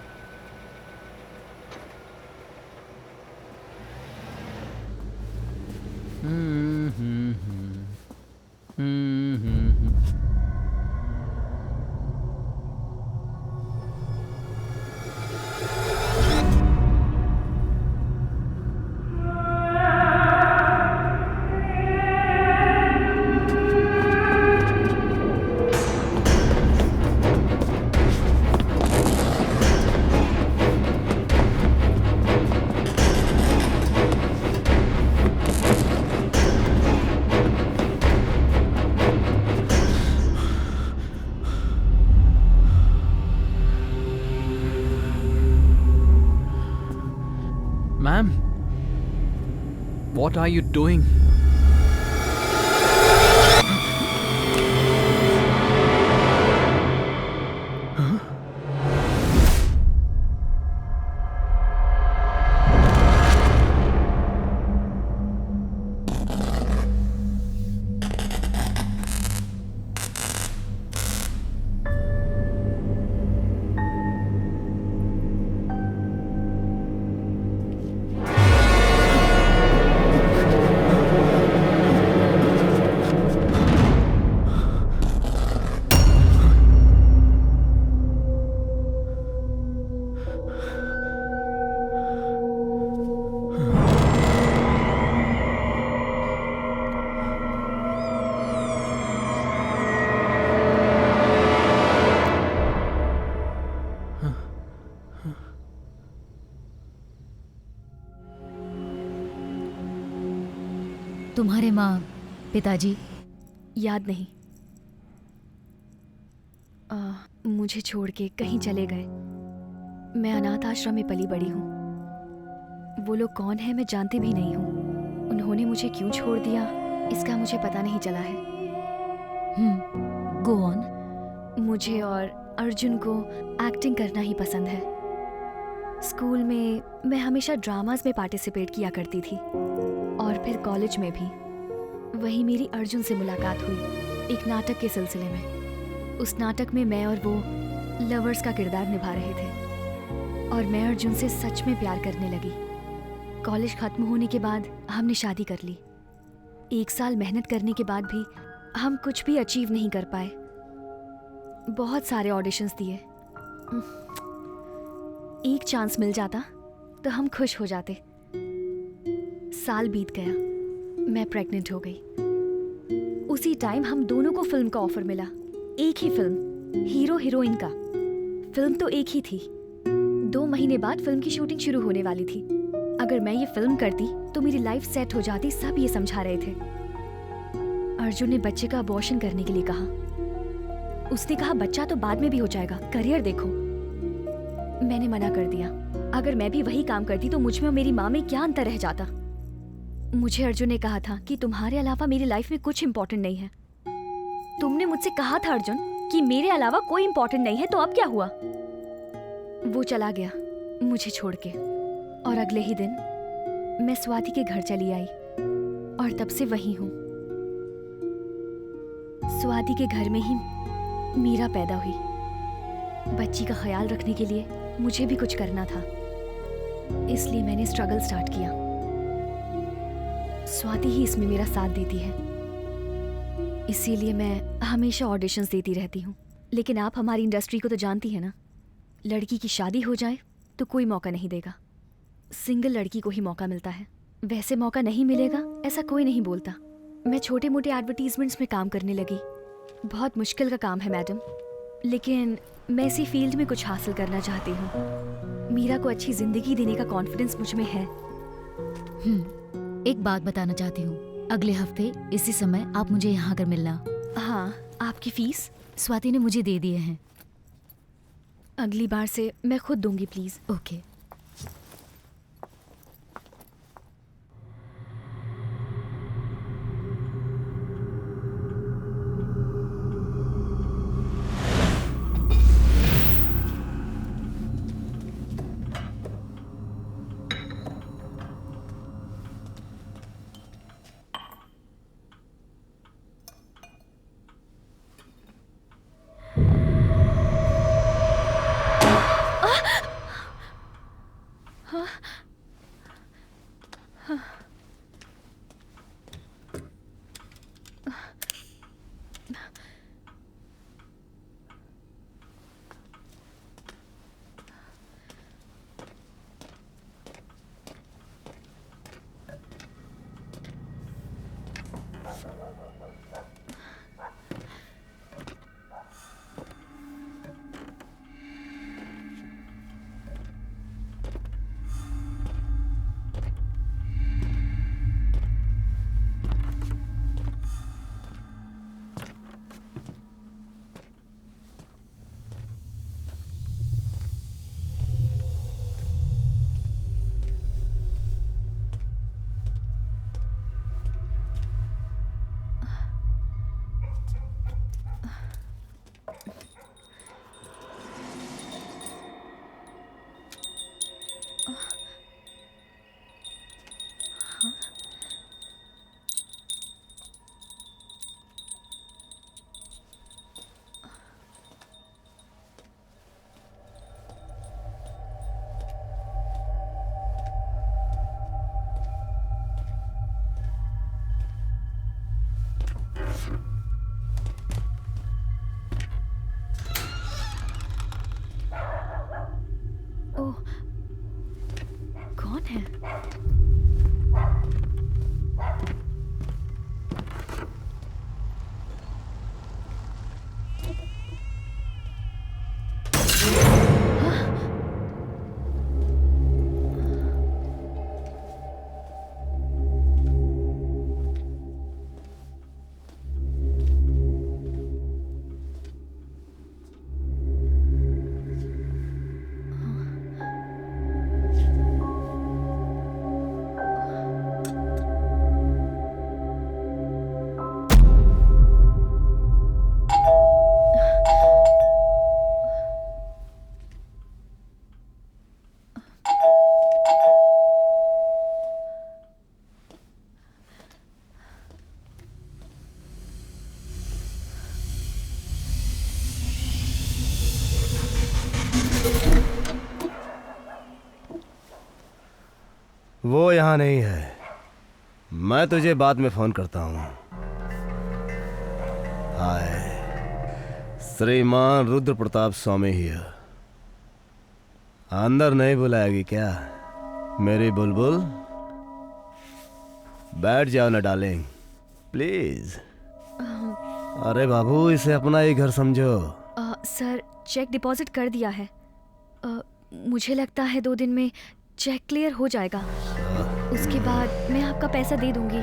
Speaker 1: Ma'am, what are you doing?
Speaker 9: तुम्हारे माँ पिताजी?
Speaker 3: याद नहीं। मुझे छोड़ के कहीं चले गए। मैं अनाथ आश्रम में पली बड़ी हूँ। वो लोग कौन है मैं जानती भी नहीं हूँ। उन्होंने मुझे क्यों छोड़ दिया इसका मुझे पता नहीं चला है।
Speaker 9: Go on.
Speaker 3: मुझे और अर्जुन को एक्टिंग करना ही पसंद है। स्कूल में मैं हमेशा ड्रामास में पार्टिसिपेट किया करती थी और फिर कॉलेज में भी। वहीं मेरी अर्जुन से मुलाकात हुई एक नाटक के सिलसिले में। उस नाटक में मैं और वो लवर्स का किरदार निभा रहे थे और मैं अर्जुन से सच में प्यार करने लगी। कॉलेज खत्म होने के बाद हमने शादी कर ली। 1 साल मेहनत करने के बाद भी हम कुछ भी अचीव नहीं कर पाए। बहुत सारे ऑडिशंस दिए। एक चांस मिल जाता तो हम खुश हो जाते।
Speaker 9: साल बीत गया, मैं प्रेग्नेंट हो गई। उसी टाइम हम दोनों को फिल्म का ऑफर मिला, एक ही फिल्म, हीरो हीरोइन का। फिल्म तो एक ही थी। 2 महीने बाद फिल्म की शूटिंग शुरू होने वाली थी। अगर मैं ये फिल्म करती तो मेरी लाइफ सेट हो जाती, सब ये समझा रहे थे। अर्जुन ने बच्चे का अबॉर्शन करने के लिए कहा। उसने कहा बच्चा तो बाद में भी हो जाएगा, करियर देखो। मैंने मना कर दिया। अगर मैं भी वही काम करती तो मुझ में और मेरी माँ में क्या अंतर रह जाता। मुझे अर्जुन ने कहा था कि तुम्हारे अलावा मेरी लाइफ में कुछ इम्पोर्टेंट नहीं है। तुमने मुझसे कहा था अर्जुन कि मेरे अलावा कोई इम्पोर्टेंट नहीं है, तो अब क्या हुआ? वो चला गया मुझे छोड़ के, और अगले ही दिन मैं स्वाति के घर चली आई और तब से वही हूँ। स्वाति के घर में ही मीरा पैदा हुई। बच्ची का ख्याल रखने के लिए मुझे भी कुछ करना था, इसलिए मैंने स्ट्रगल स्टार्ट किया। स्वाति ही इसमें मेरा साथ देती है, इसीलिए मैं हमेशा ऑडिशंस देती रहती हूँ। लेकिन आप हमारी इंडस्ट्री को तो जानती है ना, लड़की की शादी हो जाए तो कोई मौका नहीं देगा, सिंगल लड़की को ही मौका मिलता है। वैसे मौका नहीं मिलेगा ऐसा कोई नहीं बोलता। मैं छोटे मोटे एडवर्टीजमेंट्स में काम करने लगी। बहुत मुश्किल का काम है मैडम, लेकिन मैं इसी फील्ड में कुछ हासिल करना चाहती हूँ। मीरा को अच्छी जिंदगी देने का कॉन्फिडेंस मुझ में है। एक बात बताना चाहती हूँ, अगले हफ्ते इसी समय आप मुझे यहाँ आकर मिलना।
Speaker 3: हाँ, आपकी फीस
Speaker 9: स्वाति ने मुझे दे दिए हैं।
Speaker 3: अगली बार से मैं खुद दूंगी प्लीज।
Speaker 9: ओके।
Speaker 3: ओह, कौन है?
Speaker 8: वो यहाँ नहीं है, मैं तुझे बाद में फोन करता हूँ। हाय, श्रीमान रुद्र प्रताप स्वामी हियर। अंदर नहीं बुलाएगी क्या मेरी बुलबुल? बैठ जाओ ना डार्लिंग, प्लीज। अरे बाबू, इसे अपना ही घर समझो।
Speaker 9: सर, चेक डिपॉजिट कर दिया है। मुझे लगता है 2 दिन में चेक क्लियर हो जाएगा। उसके बाद मैं आपका पैसा दे दूंगी।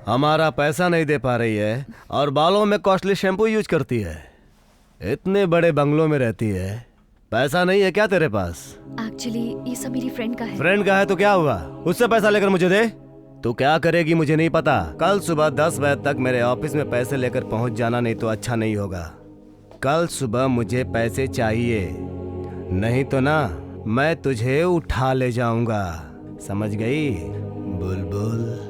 Speaker 8: हमारा पैसा नहीं दे पा रही है और बालों में कॉस्टली शैम्पू यूज करती है। इतने बड़े बंगलों में रहती है, पैसा नहीं है क्या तेरे पास?
Speaker 9: एक्चुअली ये सब मेरी फ्रेंड का है।
Speaker 8: फ्रेंड का है तो क्या हुआ, उससे पैसा लेकर मुझे दे। तू क्या करेगी मुझे नहीं पता। कल सुबह 10 बजे तक मेरे ऑफिस में पैसे लेकर पहुंच जाना, नहीं तो अच्छा नहीं होगा। कल सुबह मुझे पैसे चाहिए, नहीं तो ना मैं तुझे उठा ले जाऊंगा, समझ गई बुलबुल?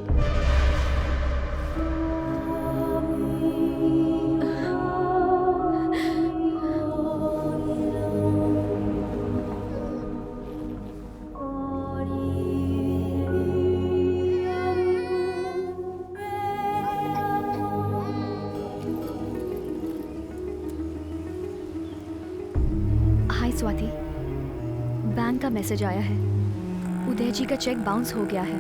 Speaker 9: स्वाति, बैंक का मैसेज आया है। उदय जी का चेक बाउंस हो गया है।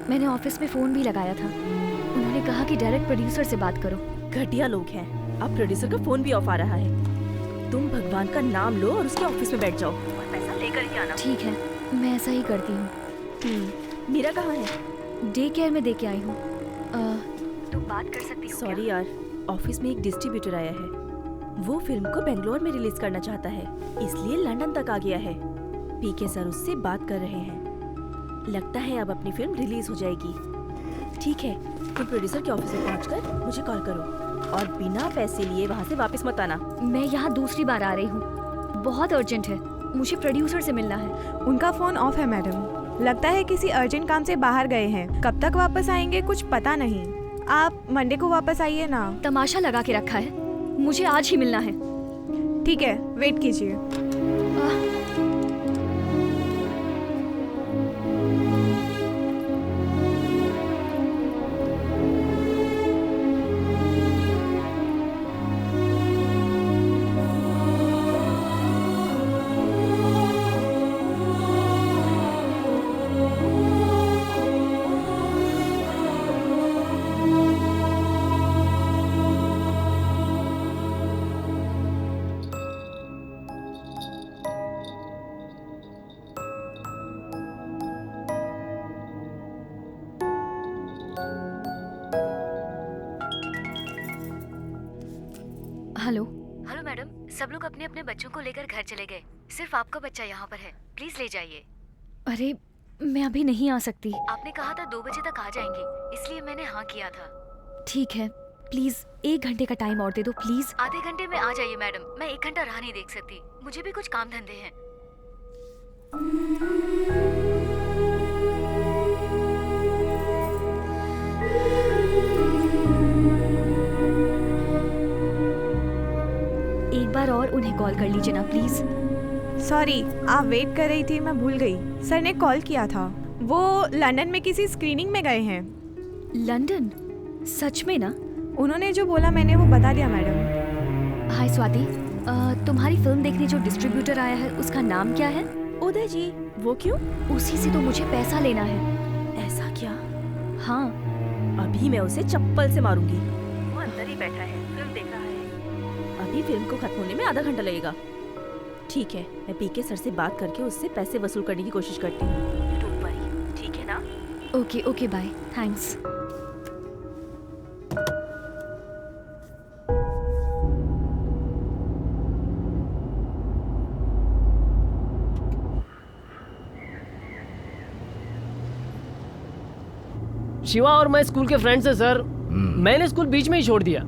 Speaker 9: मैंने ऑफिस में फोन भी लगाया था। उन्होंने कहा कि डायरेक्ट प्रोड्यूसर से बात करो।
Speaker 3: घटिया लोग हैं। अब प्रोड्यूसर का फोन भी ऑफ आ रहा है। तुम भगवान का नाम लो और उसके ऑफिस में बैठ जाओ और पैसा लेकर ही आना।
Speaker 9: ठीक है, मैं ऐसा ही करती हूँ।
Speaker 3: मीरा कहाँ है?
Speaker 9: डे केयर में दे के आई हूँ। तुम बात कर सकती हो?
Speaker 3: सॉरी यार, ऑफिस में एक डिस्ट्रीब्यूटर आया है। वो फिल्म को बेंगलोर में रिलीज करना चाहता है, इसलिए लंदन तक आ गया है। पीके सर उससे बात कर रहे हैं। लगता है अब अपनी फिल्म रिलीज हो जाएगी। ठीक है, तुम प्रोड्यूसर के ऑफिस में पहुंचकर मुझे कॉल करो और बिना पैसे लिए वहाँ से वापस मत आना।
Speaker 9: मैं यहाँ दूसरी बार आ रही हूँ। बहुत अर्जेंट है, मुझे प्रोड्यूसर से मिलना है।
Speaker 10: उनका फोन ऑफ है मैडम। लगता है किसी अर्जेंट काम से बाहर गए हैं। कब तक वापस आएंगे कुछ पता नहीं। आप मंडे को वापस आइए ना।
Speaker 9: तमाशा लगा के रखा है, मुझे आज ही मिलना है।
Speaker 10: ठीक है, वेट कीजिए।
Speaker 9: हेलो मैडम, सब लोग अपने अपने बच्चों को लेकर घर चले गए। सिर्फ आपका बच्चा यहाँ पर है, प्लीज ले जाइए। अरे मैं अभी नहीं आ सकती। आपने कहा था 2 बजे तक आ जाएंगे, इसलिए मैंने हाँ किया था। ठीक है, प्लीज 1 घंटे का टाइम और दे दो प्लीज। आधे घंटे में आ जाइए मैडम, मैं 1 घंटा रह नहीं देख सकती, मुझे भी कुछ काम धंधे हैं। एक बार और उन्हें कॉल कर लीजिए ना प्लीज।
Speaker 10: सॉरी, आप वेट कर रही थी, मैं भूल गई। सर ने कॉल किया था, वो लंदन में किसी स्क्रीनिंग में गए हैं।
Speaker 9: लंदन? सच में ना?
Speaker 10: उन्होंने जो बोला मैंने वो बता दिया मैडम।
Speaker 9: हाय स्वाति, तुम्हारी फिल्म देखने जो डिस्ट्रीब्यूटर आया है उसका नाम क्या है?
Speaker 3: उदय जी। वो क्यों?
Speaker 9: उसी से तो मुझे पैसा लेना है।
Speaker 3: ऐसा क्या?
Speaker 9: हाँ।
Speaker 3: अभी मैं उसे चप्पल से मारूंगी। वो अंदर ही बैठा है, फिल्म देख रहा है। अभी फिल्म को खत्म होने में आधा घंटा लगेगा। ठीक है, मैं पीके सर से बात करके उससे पैसे वसूल करने की कोशिश करती हूँ। डोंट वरी, ठीक है ना?
Speaker 9: Okay okay, bye, thanks.
Speaker 2: Shiva और मैं स्कूल के फ्रेंड्स हैं सर। मैंने स्कूल बीच में ही छोड़ दिया,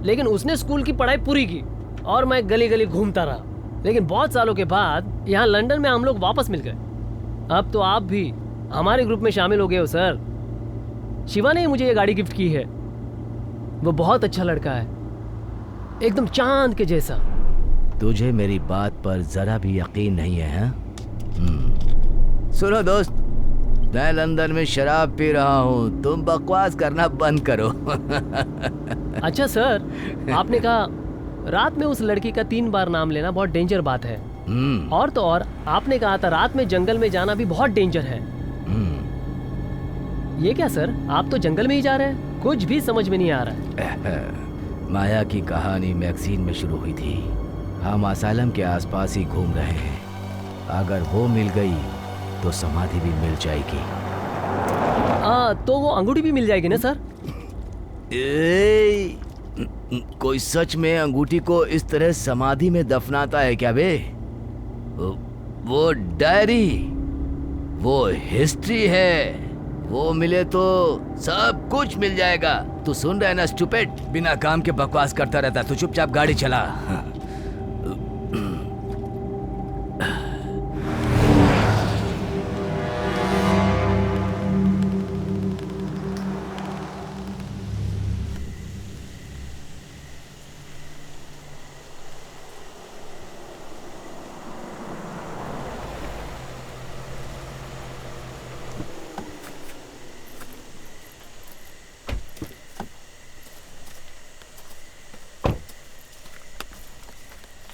Speaker 2: लेकिन उसने स्कूल की पढ़ाई पूरी की और मैं गली गली घूमता रहा। लेकिन बहुत सालों के बाद यहाँ लंदन में हम लोग वापस मिल गए। अब तो आप भी हमारे ग्रुप में शामिल हो गए हो सर। शिवा ने मुझे ये गाड़ी गिफ्ट की है। वो बहुत अच्छा लड़का है, एकदम चांद के जैसा।
Speaker 4: तुझे मेरी बात पर जरा भी यकीन नहीं है, हाँ? सुनो दोस्त, मैं लंदन में शराब पी रहा हूँ, तुम बकवास करना बंद करो।
Speaker 2: अच्छा सर, आपने कहा रात में उस लड़की का 3 बार नाम लेना बहुत डेंजर बात है। और तो और आपने कहा था रात में जंगल में जाना भी बहुत डेंजर है। ये क्या सर, आप तो जंगल में ही जा रहे हैं? कुछ भी समझ में नहीं आ रहा है।
Speaker 4: माया की कहानी मैगजीन में शुरू हुई थी। हम असाइलम के आसपास ही घूम रहे हैं। अगर वो मिल गई तो समाधि भी मिल जाएगी।
Speaker 2: तो वो अंगूठी भी मिल जाएगी ना सर?
Speaker 4: कोई सच में अंगूठी को इस तरह समाधि में दफनाता है क्या बे? वो डायरी, वो हिस्ट्री है। वो मिले तो सब कुछ मिल जाएगा। तू सुन रहा है ना स्टूपिड? बिना काम के बकवास करता रहता। तू चुपचाप गाड़ी चला।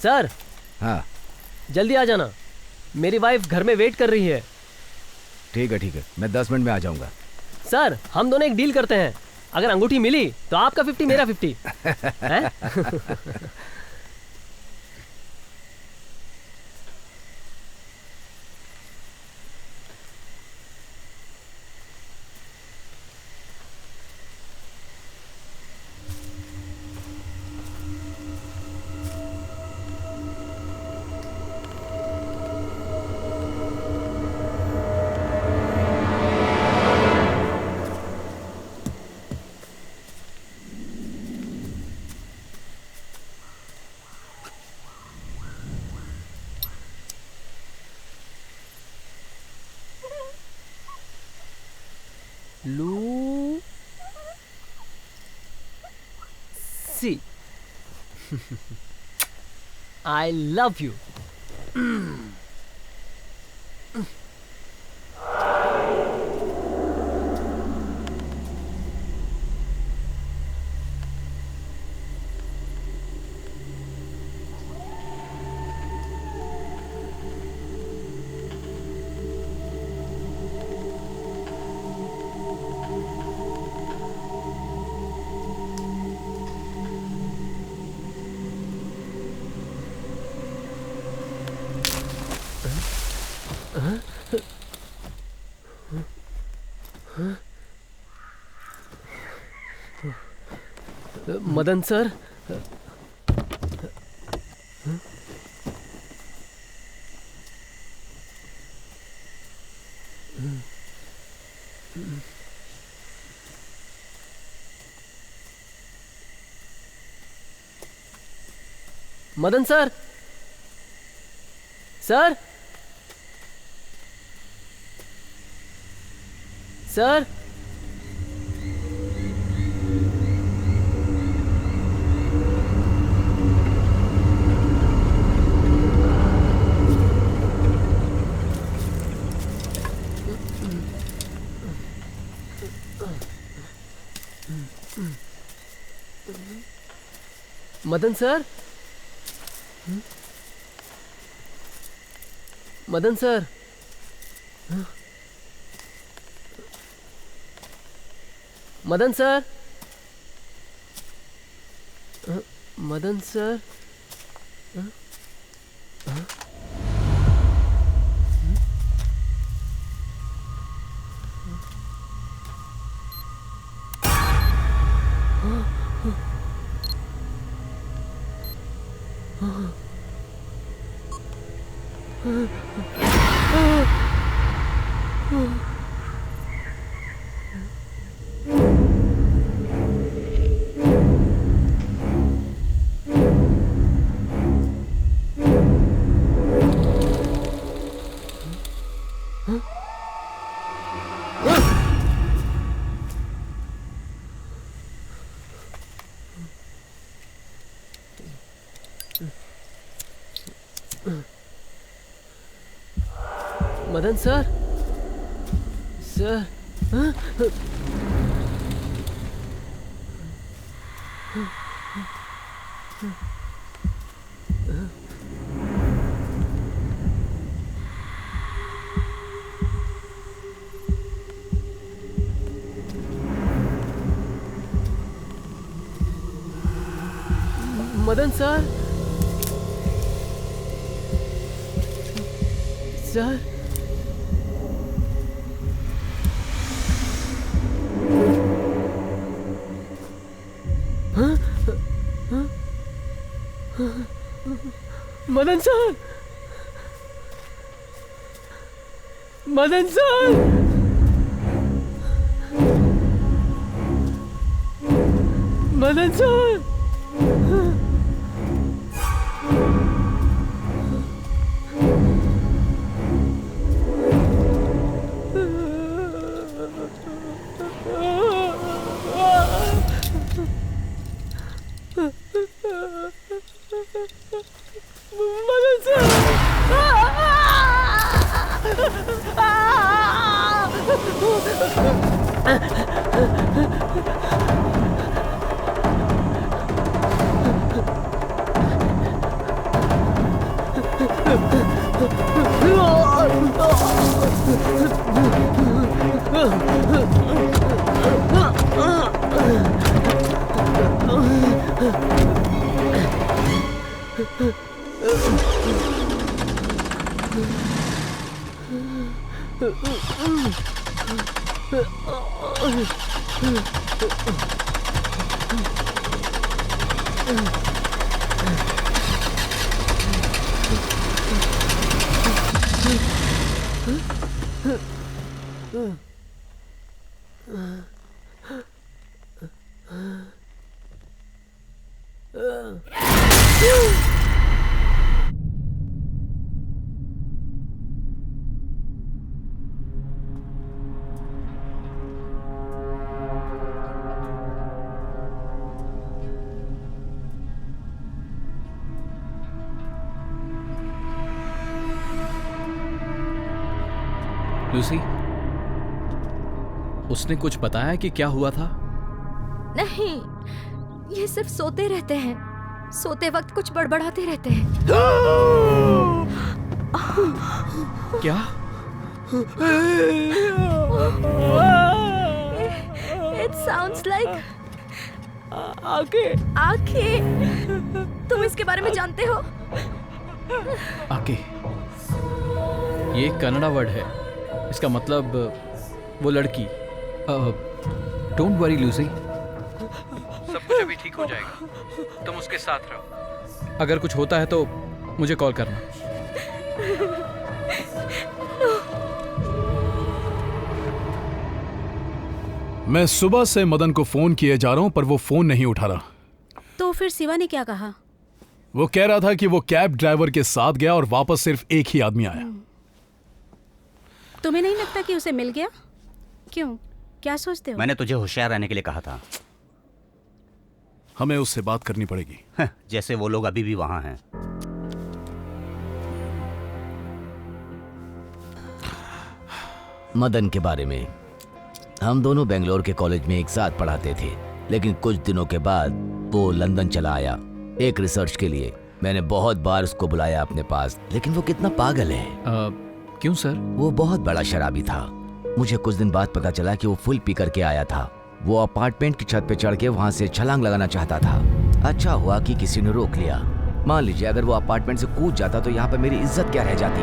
Speaker 2: सर,
Speaker 4: हाँ
Speaker 2: जल्दी आ जाना, मेरी वाइफ घर में वेट कर रही है।
Speaker 4: ठीक है, मैं 10 मिनट में आ जाऊंगा।
Speaker 2: सर, हम दोनों एक डील करते हैं। अगर अंगूठी मिली तो आपका 50 मेरा 50 हैं? Lucy, I love you. Madan sir, Madan sir, sir, sir, Madan sir, Madan sir, Madan sir, Madan sir, Madan sir, sir, Madan sir, sir, हाँ? हाँ? Madan sir, Madan sir, Madan sir,
Speaker 1: Lucy, उसने कुछ बताया कि क्या हुआ था?
Speaker 9: नहीं, ये सिर्फ सोते रहते हैं। सोते वक्त कुछ बड़बड़ाते रहते हैं।
Speaker 1: क्या?
Speaker 9: It sounds like
Speaker 2: आंखें।
Speaker 9: आंखें। तुम इसके बारे में जानते हो?
Speaker 1: आके, ये कन्नड़ा वर्ड है। इसका मतलब वो लड़की। डोंट वरी लूसी, सब कुछ अभी ठीक हो जाएगा। तुम उसके साथ रहो। अगर कुछ होता है तो मुझे कॉल करना।
Speaker 6: मैं सुबह से मदन को फोन किए जा रहा हूं पर वो फोन नहीं उठा रहा।
Speaker 7: तो फिर शिवा ने क्या कहा?
Speaker 6: वो कह रहा था कि वो कैब ड्राइवर के साथ गया और वापस सिर्फ एक ही आदमी आया।
Speaker 7: तुम्हें नहीं लगता कि उसे मिल गया? क्यों, क्या सोचते हो?
Speaker 11: मैंने तुझे होशियार रहने के लिए कहा था।
Speaker 6: हमें उससे बात करनी पड़ेगी।
Speaker 11: जैसे वो लोग अभी भी वहां हैं।
Speaker 4: मदन के बारे में, हम दोनों बेंगलोर के कॉलेज में एक साथ पढ़ाते थे, लेकिन कुछ दिनों के बाद वो लंदन चला आया एक रिसर्च के लिए। मैंने बहुत बार उसको बुलाया अपने पास, लेकिन वो कितना पागल है।
Speaker 1: क्यों सर?
Speaker 4: वो बहुत बड़ा शराबी था। मुझे कुछ दिन बाद पता चला कि वो फुल पी करके आया था। वो अपार्टमेंट की छत पे चढ़ के वहां से छलांग लगाना चाहता था। अच्छा हुआ कि किसी ने रोक लिया। मान लीजिए अगर वो अपार्टमेंट से कूद जाता तो यहाँ पे मेरी इज्जत क्या रह जाती।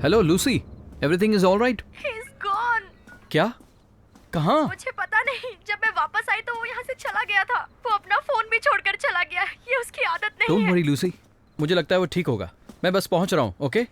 Speaker 1: Hello Lucy, everything is all right?
Speaker 3: He's gone.
Speaker 1: क्या? कहाँ?
Speaker 3: मुझे पता नहीं। जब मैं वापस आई तो वो यहाँ से चला गया था। वो अपना फोन भी छोड़कर चला गया। ये उसकी आदत नहीं
Speaker 1: डोंट
Speaker 3: है।
Speaker 1: वरी लूसी, मुझे लगता है वो ठीक होगा। मैं बस पहुंच रहा हूँ। ओके?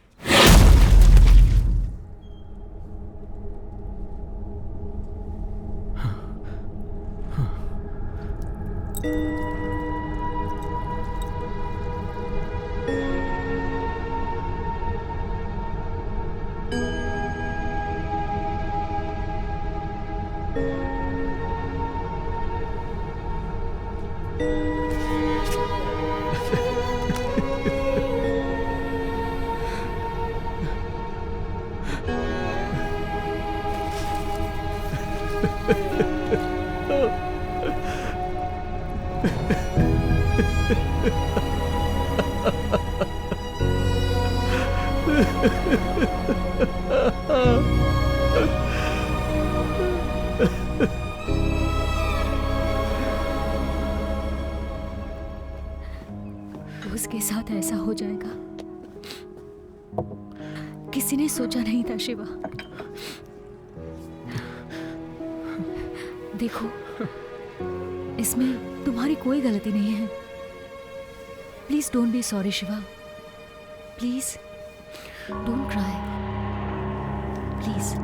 Speaker 9: उसके साथ ऐसा हो जाएगा किसी ने सोचा नहीं था शिवा। देखो, इसमें तुम्हारी कोई गलती नहीं है। Please don't be sorry Shiva, please don't cry, please.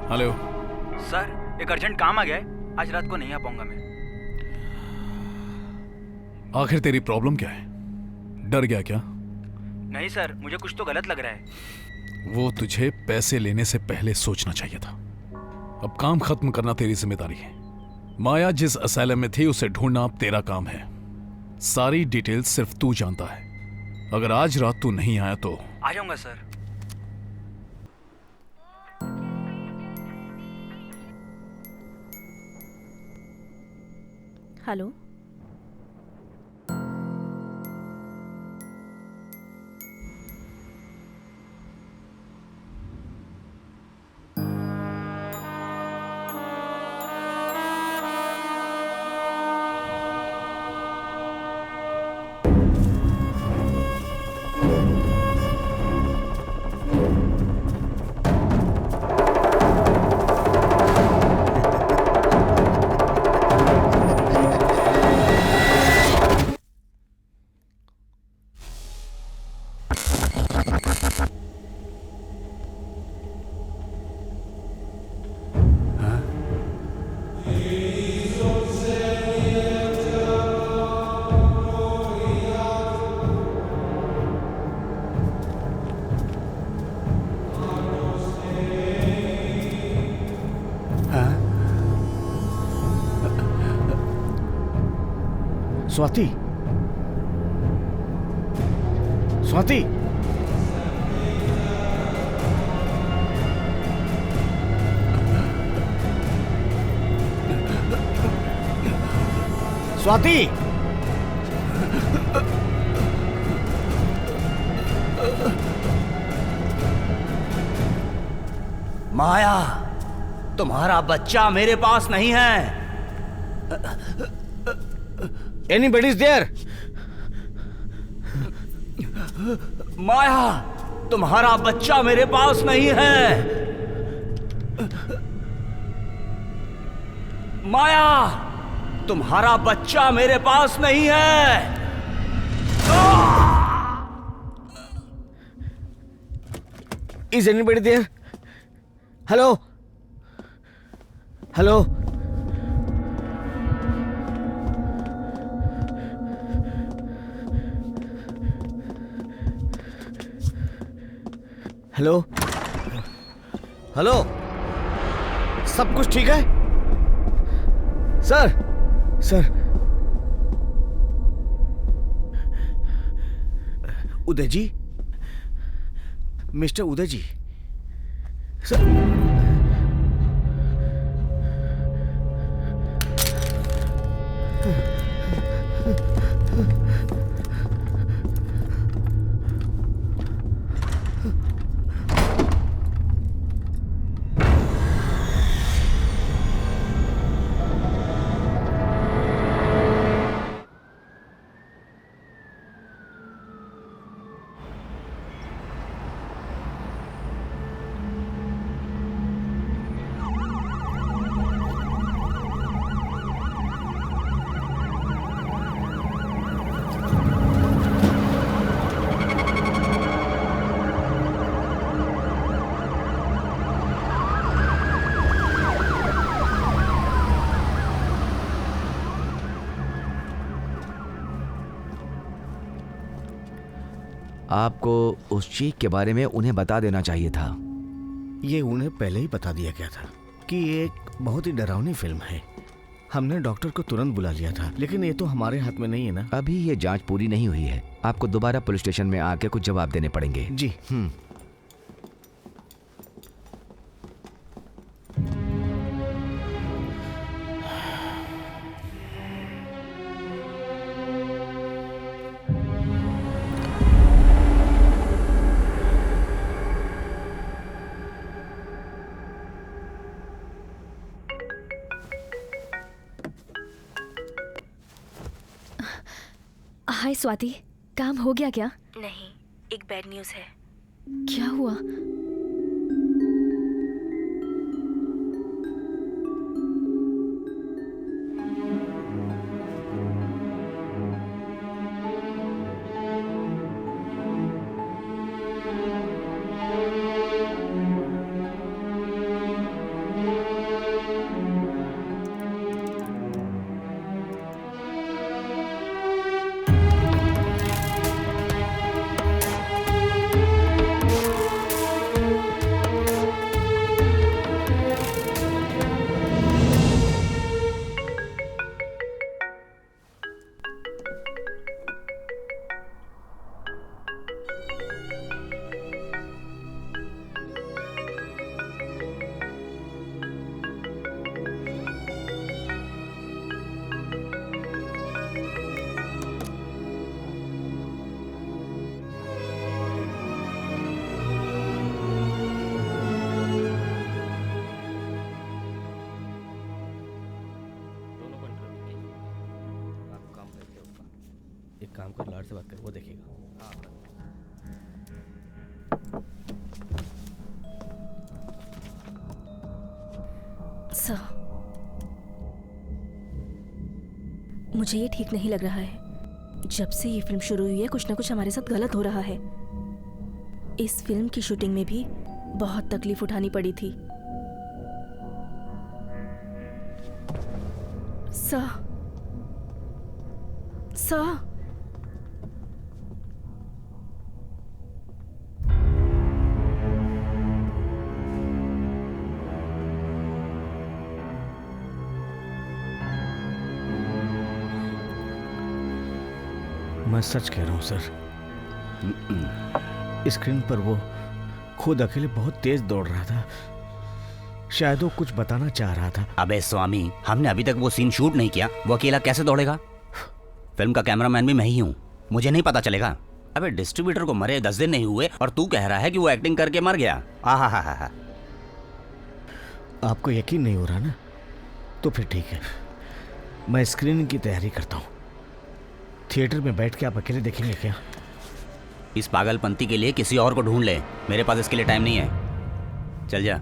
Speaker 6: Hello
Speaker 12: sir, एक अर्जेंट काम आ गया है, आज रात को नहीं आ पाऊंगा मैं।
Speaker 6: आखिर तेरी प्रॉब्लम क्या है? डर गया क्या?
Speaker 12: नहीं सर, मुझे कुछ तो गलत लग रहा है।
Speaker 6: वो तुझे पैसे लेने से पहले सोचना चाहिए था। अब काम खत्म करना तेरी जिम्मेदारी है। माया जिस असाइलम में थी उसे ढूंढना अब तेरा काम है। सारी डिटेल्स सिर्फ तू जानता है। अगर आज रात तू नहीं आया तो
Speaker 12: आ जाऊंगा सर।
Speaker 3: हेलो,
Speaker 8: स्वाति, स्वाति, स्वाति,
Speaker 11: माया, तुम्हारा बच्चा मेरे पास नहीं है।
Speaker 8: Anybody is there?
Speaker 11: माया, तुम्हारा बच्चा मेरे पास नहीं है। माया, तुम्हारा बच्चा मेरे पास नहीं है।
Speaker 8: Is anybody there? Hello? Hello? Hello, hello, सब कुछ ठीक है? सर, सर, उदय जी, मिस्टर उदय जी, सर,
Speaker 4: आपको उस चीख के बारे में उन्हें बता देना चाहिए था।
Speaker 8: ये उन्हें पहले ही बता दिया गया था कि ये एक बहुत ही डरावनी फिल्म है। हमने डॉक्टर को तुरंत बुला लिया था, लेकिन ये तो हमारे हाथ में नहीं है ना।
Speaker 4: अभी ये जांच पूरी नहीं हुई है, आपको दोबारा पुलिस स्टेशन में आके कुछ जवाब देने पड़ेंगे।
Speaker 8: जी।
Speaker 3: हाय स्वाति, काम हो गया क्या? नहीं, एक बैड न्यूज़ है। क्या हुआ?
Speaker 8: एक काम कर, लाड से बात कर, वो देखेगा।
Speaker 3: सर, मुझे ये ठीक नहीं लग रहा है। जब से ये फिल्म शुरू हुई है कुछ ना कुछ हमारे साथ गलत हो रहा है। इस फिल्म की शूटिंग में भी बहुत तकलीफ उठानी पड़ी थी। सर,
Speaker 8: मैं सच कह रहा हूँ सर, स्क्रीन पर वो खुद अकेले बहुत तेज दौड़ रहा था। शायद वो कुछ बताना चाह रहा था।
Speaker 11: अबे स्वामी, हमने अभी तक वो सीन शूट नहीं किया, वो अकेला कैसे दौड़ेगा? फिल्म का कैमरामैन भी मैं ही हूँ, मुझे नहीं पता चलेगा? अबे डिस्ट्रीब्यूटर को मरे 10 दिन नहीं हुए और तू कह रहा है कि वो एक्टिंग करके मर गया। आहा।
Speaker 8: आपको यकीन नहीं हो रहा ना? तो फिर ठीक है, मैं स्क्रीनिंग की तैयारी करता हूँ। थिएटर में बैठ के आप अकेले देखेंगे क्या?
Speaker 11: इस पागलपंती के लिए किसी और को ढूंढ ले, मेरे पास इसके लिए टाइम नहीं है। चल जा।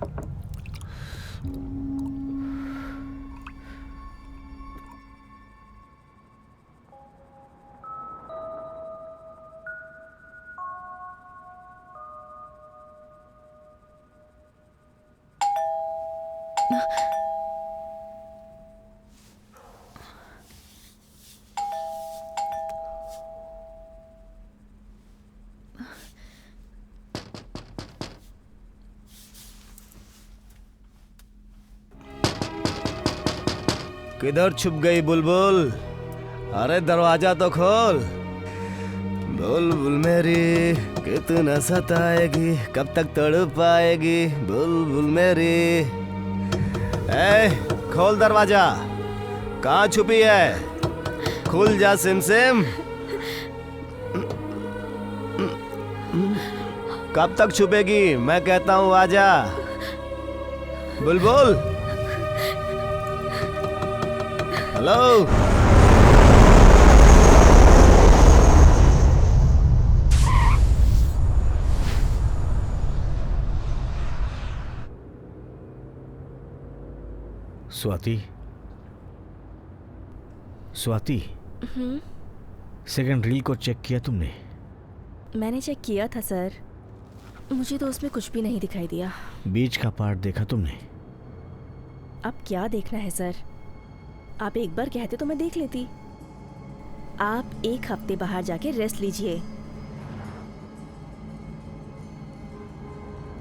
Speaker 8: किधर छुप गई बुलबुल? अरे दरवाजा तो खोल। बुलबुल मेरी कितना सताएगी, कब तक तड़प पाएगी बुलबुल मेरी। खोल दरवाजा। कहाँ छुपी है? खुल जा सिमसिम। कब तक छुपेगी? मैं कहता हूँ आजा बुलबुल। हेलो। स्वाति, सेकंड रील को चेक किया तुमने?
Speaker 3: मैंने चेक किया था सर, मुझे तो उसमें कुछ भी नहीं दिखाई दिया।
Speaker 8: बीच का पार्ट देखा तुमने?
Speaker 3: अब क्या देखना है सर? आप एक बार कहते तो मैं देख लेती। आप एक हफ्ते बाहर जाके रेस्ट लीजिए।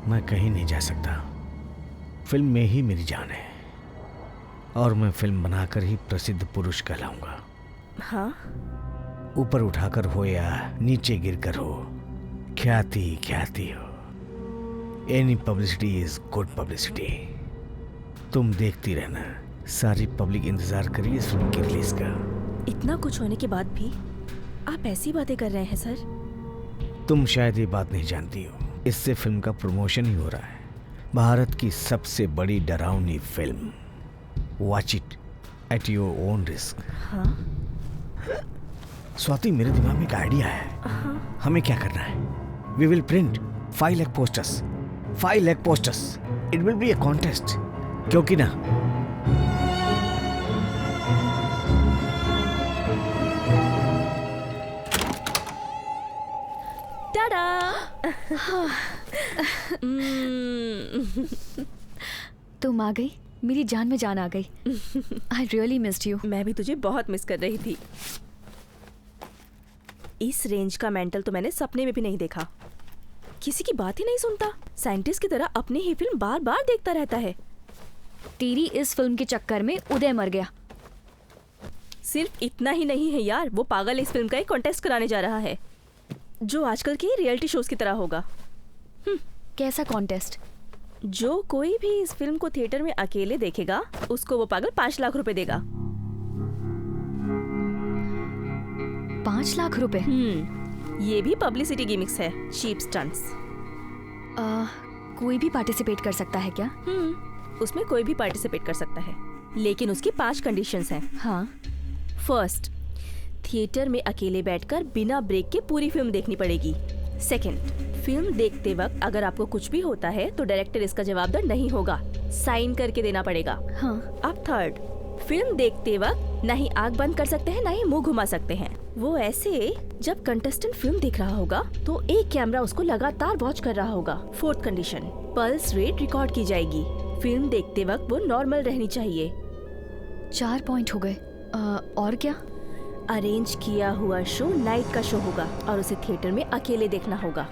Speaker 8: मैं कहीं नहीं जा सकता। फिल्म में ही मेरी जान है और मैं फिल्म बनाकर ही प्रसिद्ध पुरुष कहलाऊंगा।
Speaker 3: हाँ?
Speaker 8: ऊपर उठाकर हो या नीचे गिरकर हो, ख्याति ख्याति हो। Any publicity is good publicity. तुम देखती रहना, सारी पब्लिक इंतजार करिए इस फिल्म की रिलीज का।
Speaker 3: इतना कुछ होने के बाद भी आप ऐसी बातें कर रहे हैं सर?
Speaker 8: तुम शायद ये बात नहीं जानती हो, इससे फिल्म का प्रमोशन ही हो रहा है। भारत की सबसे बड़ी डरावनी film. Watch it at your own risk.
Speaker 3: हाँ?
Speaker 8: स्वाति, मेरे दिमाग में एक आइडिया है।
Speaker 3: हाँ?
Speaker 8: हमें क्या करना है? We will print 5 lakh posters. 5 lakh posters. It will be a contest. क्योंकि ना
Speaker 9: तुम आ गई, मेरी जान में जान आ गई। I really missed you.
Speaker 3: मैं भी तुझे बहुत मिस कर रही थी। इस रेंज का मेंटल तो मैंने सपने में भी नहीं देखा। किसी की बात ही नहीं सुनता, साइंटिस्ट की तरह अपनी ही फिल्म बार बार देखता रहता है।
Speaker 9: तेरी इस फिल्म के चक्कर में उदय मर गया।
Speaker 3: सिर्फ इतना ही नहीं है यार, वो पागल इस फिल्म का एक कॉन्टेस्ट कराने जा रहा है जो आजकल की रियलिटी शोज की तरह होगा।
Speaker 9: कैसा कॉन्टेस्ट?
Speaker 3: जो कोई भी इस फिल्म को थिएटर में अकेले देखेगा उसको वो पागल 5 लाख रुपए देगा।
Speaker 9: 5 लाख रुपए?
Speaker 3: ये भी पब्लिसिटी गिमिक्स है, चीप स्टंट्स।
Speaker 9: कोई भी पार्टिसिपेट कर सकता है क्या?
Speaker 3: उसमें कोई भी पार्टिसिपेट कर सकता है, लेकिन उसकी 5 कंडीशंस हैं।
Speaker 9: हाँ।
Speaker 3: फर्स्ट, थिएटर में अकेले बैठकर बिना ब्रेक के पूरी फिल्म देखनी पड़ेगी। सेकंड, फिल्म देखते वक्त अगर आपको कुछ भी होता है तो डायरेक्टर इसका जवाबदार नहीं होगा, साइन करके देना पड़ेगा।
Speaker 9: हाँ।
Speaker 3: अब थर्ड, फिल्म देखते वक्त ना ही आंख बंद कर सकते हैं ना ही मुंह घुमा सकते हैं। वो ऐसे जब कंटेस्टेंट फिल्म देख रहा होगा तो एक कैमरा उसको लगातार वॉच कर रहा होगा। Fourth condition, pulse rate record की जाएगी। फिल्म देखते वक्त वो नॉर्मल रहनी चाहिए।
Speaker 9: 4 पॉइंट हो गए। और क्या?
Speaker 3: अरेंज किया हुआ शो नाइट का शो होगा और उसे थिएटर में अकेले देखना होगा।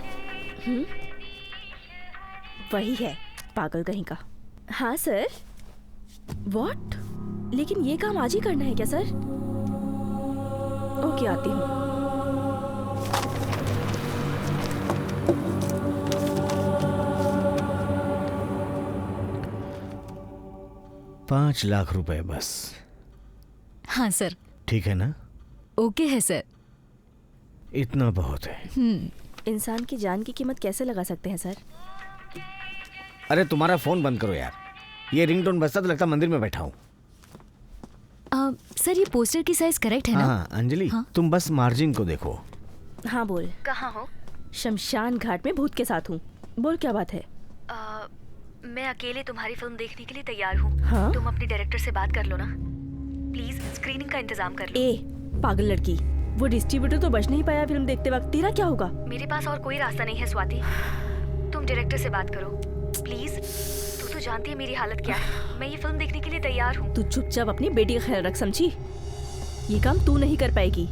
Speaker 3: वही है, पागल कहीं का। हाँ सर। व्हाट? लेकिन ये काम आज ही करना है क्या सर? ओके, आती हूँ।
Speaker 8: $5 लाख बस।
Speaker 9: हाँ सर।
Speaker 8: ठीक है ना?
Speaker 9: ओके है सर।
Speaker 8: इतना बहुत है।
Speaker 3: इंसान की जान की कीमत कैसे लगा सकते हैं सर?
Speaker 8: अरे तुम्हारा फोन बंद करो यार, ये रिंगटोन बजता तो लगता मंदिर में बैठा हूँ।
Speaker 9: सर, ये पोस्टर की साइज करेक्ट है ना?
Speaker 8: हाँ अंजलि, तुम बस मार्जिन को देखो।
Speaker 3: हाँ बोल।
Speaker 9: कहाँ हो?
Speaker 3: शमशान घाट में भूत के साथ हूँ। बोल, क्या बात है?
Speaker 9: मैं अकेले तुम्हारी फिल्म देखने के लिए तैयार हूँ।
Speaker 3: हाँ?
Speaker 9: तुम अपने डायरेक्टर से बात कर लो ना प्लीज, स्क्रीनिंग का इंतजाम कर लो।
Speaker 3: पागल लड़की, वो डिस्ट्रीब्यूटर तो बच नहीं पाया फिल्म देखते वक्त, तेरा क्या होगा?
Speaker 9: मेरे पास और कोई रास्ता नहीं है स्वाति, तुम डायरेक्टर से बात करो प्लीज। तू तो जानती है मेरी हालत क्या है, मैं ये फिल्म देखने के लिए तैयार हूँ।
Speaker 3: तू चुपचाप अपनी बेटी का ख्याल रख, समझी? ये काम तू नहीं कर पाएगी।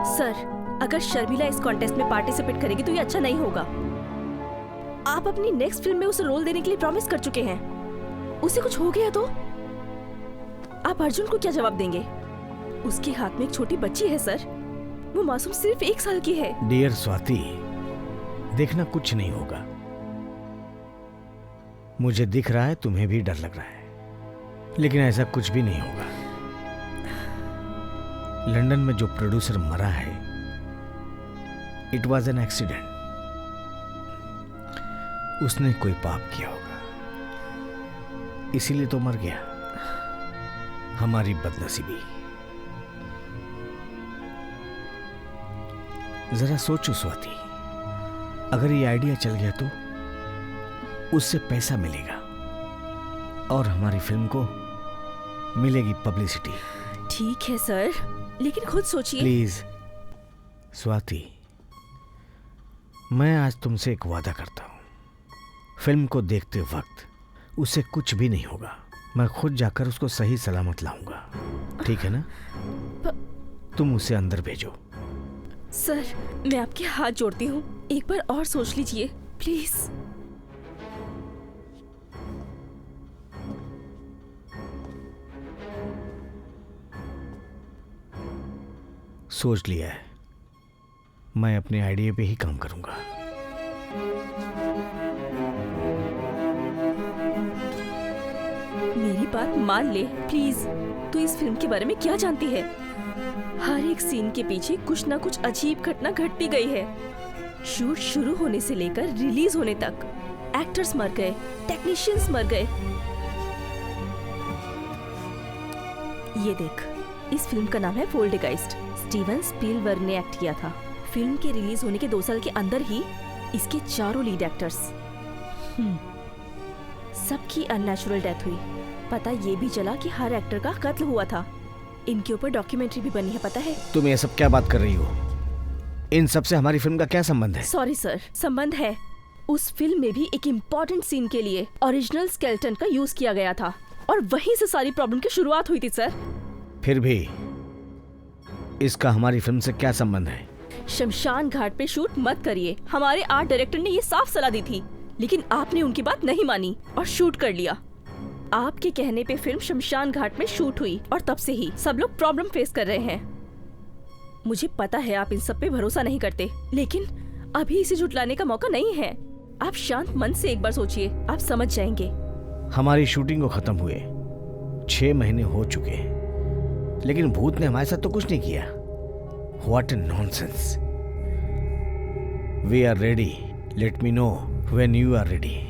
Speaker 3: सर, अगर शर्मिला इस कॉन्टेस्ट में पार्टिसिपेट करेगी तो ये अच्छा नहीं होगा। आप अपनी नेक्स्ट फिल्म में उसे रोल देने के लिए प्रॉमिस कर चुके हैं। उसे कुछ हो गया तो आप अर्जुन को क्या जवाब देंगे? उसके हाथ में एक छोटी बच्ची है सर, वो मासूम सिर्फ 1 साल की है।
Speaker 8: डियर स्वाति, देखना कुछ नहीं होगा। मुझे दिख रहा है तुम्हें भी डर लग रहा है, लेकिन ऐसा कुछ भी नहीं होगा। लंदन में जो प्रोड्यूसर मरा है, इट वॉज एन एक्सीडेंट। उसने कोई पाप किया होगा, इसीलिए तो मर गया। हमारी बदनसीबी। जरा सोचो स्वाति, अगर ये आइडिया चल गया तो उससे पैसा मिलेगा और हमारी फिल्म को मिलेगी पब्लिसिटी।
Speaker 3: ठीक है सर, लेकिन खुद सोचिए।
Speaker 8: प्लीज स्वाति, मैं आज तुमसे एक वादा करता हूं। फिल्म को देखते वक्त उसे कुछ भी नहीं होगा। मैं खुद जाकर उसको सही सलामत लाऊंगा, ठीक है ना? तुम उसे अंदर भेजो।
Speaker 3: सर, मैं आपके हाथ जोड़ती हूँ, एक बार और सोच लीजिए प्लीज।
Speaker 8: सोच लिया है, मैं अपने आइडिया पे ही काम करूंगा।
Speaker 3: मेरी बात मान ले प्लीज। तू इस फिल्म के बारे में क्या जानती है? हर एक सीन के पीछे कुछ ना कुछ अजीब घटना घटती गई है। शूट शुरू होने से लेकर रिलीज होने तक एक्टर्स मर गए, टेक्नीशियंस मर गए। ये देख, इस फिल्म का नाम है पोल्टरगाइस्ट। स्टीवन स्पीलबर्ग ने एक्ट किया था। फिल्म के रिलीज होने के 2 साल के अंदर ही इसके चारों लीड एक्टर्स सबकी अननेचुरल डेथ हुई। पता ये भी चला कि हर एक्टर का कत्ल हुआ था। इनके ऊपर डॉक्यूमेंट्री भी बनी है, पता है?
Speaker 8: तुम ये सब क्या बात कर रही हो? इन सब से हमारी फिल्म का क्या संबंध है?
Speaker 3: सॉरी सर, संबंध है। उस फिल्म में भी एक इम्पोर्टेंट सीन के लिए ओरिजिनल स्केलेटन का यूज किया गया था और वहीं से सारी प्रॉब्लम की शुरुआत हुई थी सर।
Speaker 8: फिर भी इसका हमारी फिल्म से क्या संबंध है?
Speaker 3: शमशान घाट पे शूट मत करिए। हमारे आर्ट डायरेक्टर ने ये साफ सलाह दी थी, लेकिन आपने उनकी बात नहीं मानी और शूट कर लिया। आपके कहने पे फिल्म शमशान घाट में शूट हुई और तब से ही सब लोग प्रॉब्लम फेस कर रहे हैं। मुझे पता है आप इन सब पे भरोसा नहीं करते, लेकिन अभी इसे झुटलाने का मौका नहीं है। आप शांत मन से एक बार सोचिए, आप समझ जाएंगे।
Speaker 8: हमारी शूटिंग को खत्म हुए 6 महीने हो चुके हैं, लेकिन भूत ने हमारे साथ तो कुछ नहीं किया। What a nonsense. We are ready. Let me know when you are ready.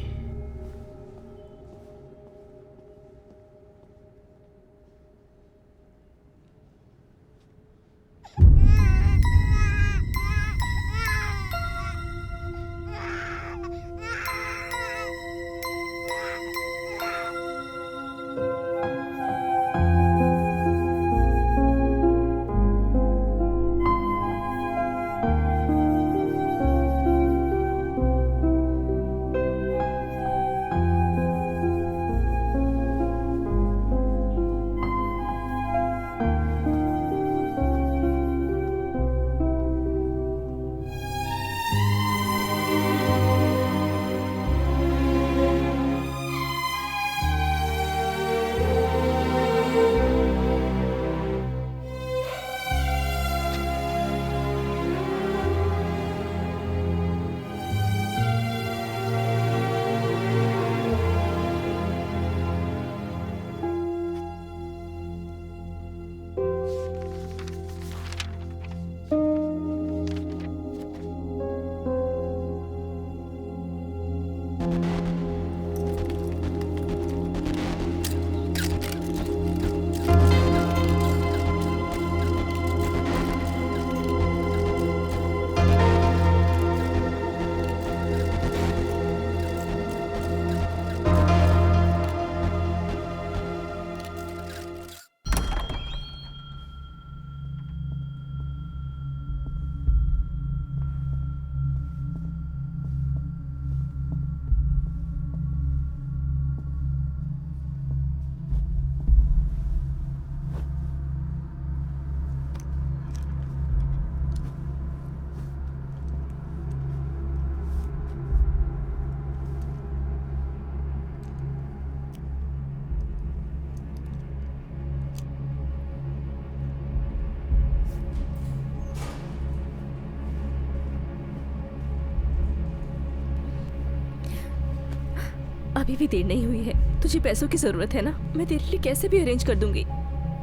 Speaker 3: अभी भी देर नहीं हुई है। तुझे पैसों की जरूरत है ना? मैं तेरे लिए कैसे भी अरेंज कर दूंगी।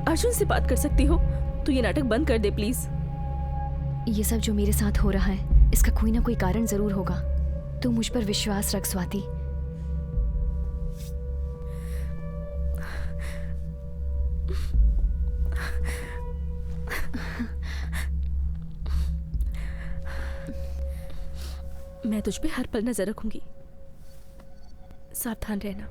Speaker 3: अर्जुन से बात कर सकती हो? तू ये नाटक बंद कर दे प्लीज।
Speaker 9: ये सब जो मेरे साथ हो रहा है, इसका कोई ना कोई कारण जरूर होगा। तू मुझ पर विश्वास रख स्वाति।
Speaker 3: मैं तुझ पे हर पल नजर रखूंगी। सावधान रहना।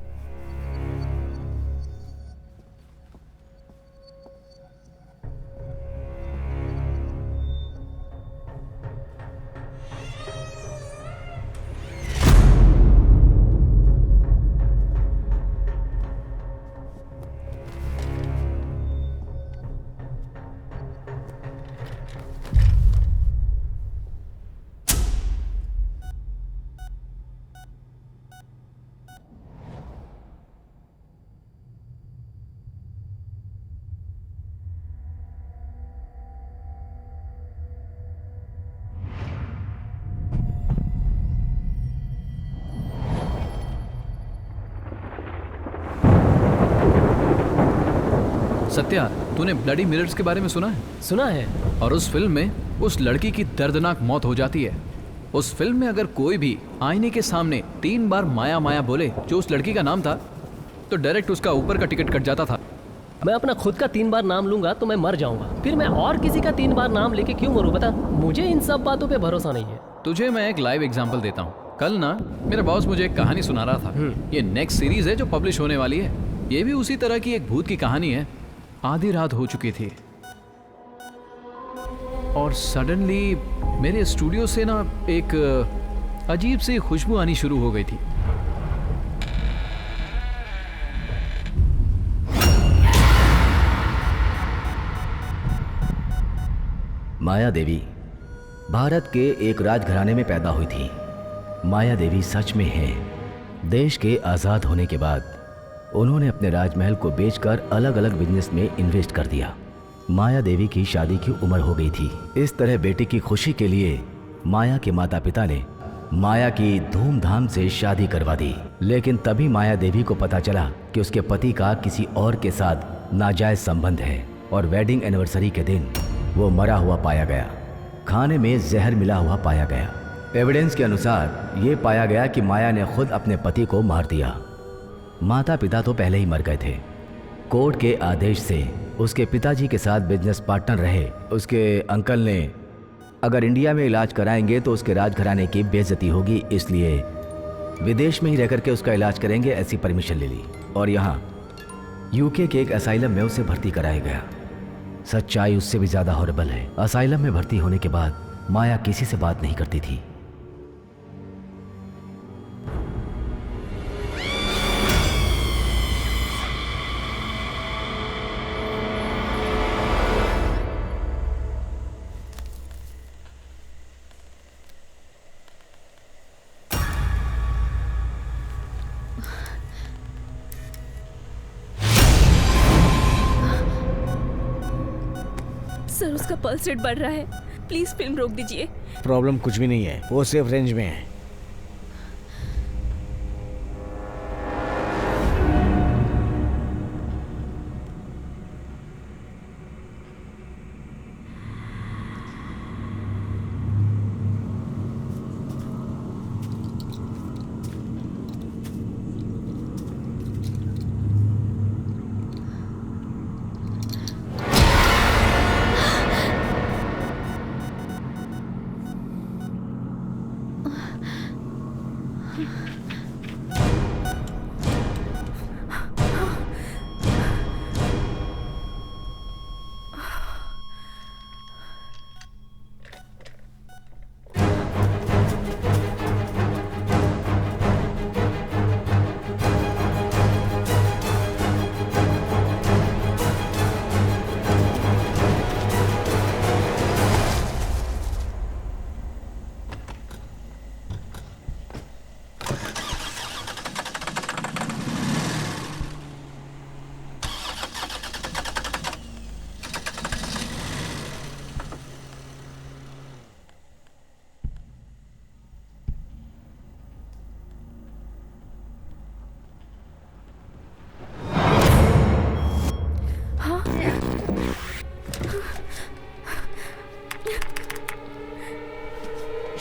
Speaker 1: सत्या, तूने ब्लडी मिरर्स के बारे में सुना है?
Speaker 2: सुना है।
Speaker 1: और उस फिल्म में उस लड़की की दर्दनाक मौत हो जाती है। उस फिल्म में अगर कोई भी आईने के सामने 3 बार माया माया बोले, जो उस लड़की का नाम था, तो डायरेक्ट उसका ऊपर का टिकट कट जाता था।
Speaker 2: मैं अपना खुद का 3 बार नाम लूंगा तो मैं मर जाऊंगा, फिर मैं और किसी का 3 बार नाम लेके क्यों मरूं? बता, मुझे इन सब बातों पे भरोसा नहीं है।
Speaker 1: तुझे मैं एक लाइव एग्जांपल देता हूँ। कल ना मेरा बॉस मुझे एक कहानी सुना रहा था। ये नेक्स्ट सीरीज है जो पब्लिश होने वाली है। ये भी उसी तरह की एक भूत की कहानी है। आधी रात हो चुकी थी और सडनली मेरे स्टूडियो से ना एक अजीब सी खुशबू आनी शुरू हो गई थी।
Speaker 4: माया देवी भारत के एक राजघराने में पैदा हुई थी। माया देवी सच में है। देश के आज़ाद होने के बाद उन्होंने अपने राजमहल को बेचकर अलग अलग बिजनेस में इन्वेस्ट कर दिया। माया देवी की शादी की उम्र हो गई थी। इस तरह बेटी की खुशी के लिए माया के माता पिता ने माया की धूमधाम से शादी करवा दी। लेकिन तभी माया देवी को पता चला कि उसके पति का किसी और के साथ नाजायज संबंध है और वेडिंग एनिवर्सरी के दिन वो मरा हुआ पाया गया। खाने में जहर मिला हुआ पाया गया। एविडेंस के अनुसार ये पाया गया कि माया ने खुद अपने पति को मार दिया। माता पिता तो पहले ही मर गए थे। कोर्ट के आदेश से उसके पिताजी के साथ बिजनेस पार्टनर रहे उसके अंकल ने अगर इंडिया में इलाज कराएंगे तो उसके राजघराने की बेइज्जती होगी, इसलिए विदेश में ही रह करके उसका इलाज करेंगे, ऐसी परमिशन ले ली और यहाँ यूके के एक असाइलम में उसे भर्ती कराया गया। सच्चाई उससे भी ज़्यादा हॉरिबल है। असाइलम में भर्ती होने के बाद माया किसी से बात नहीं करती थी।
Speaker 3: सर, उसका पल्स रेट बढ़ रहा है। प्लीज फिल्म रोक दीजिए।
Speaker 8: प्रॉब्लम कुछ भी नहीं है, वो सेफ रेंज में है।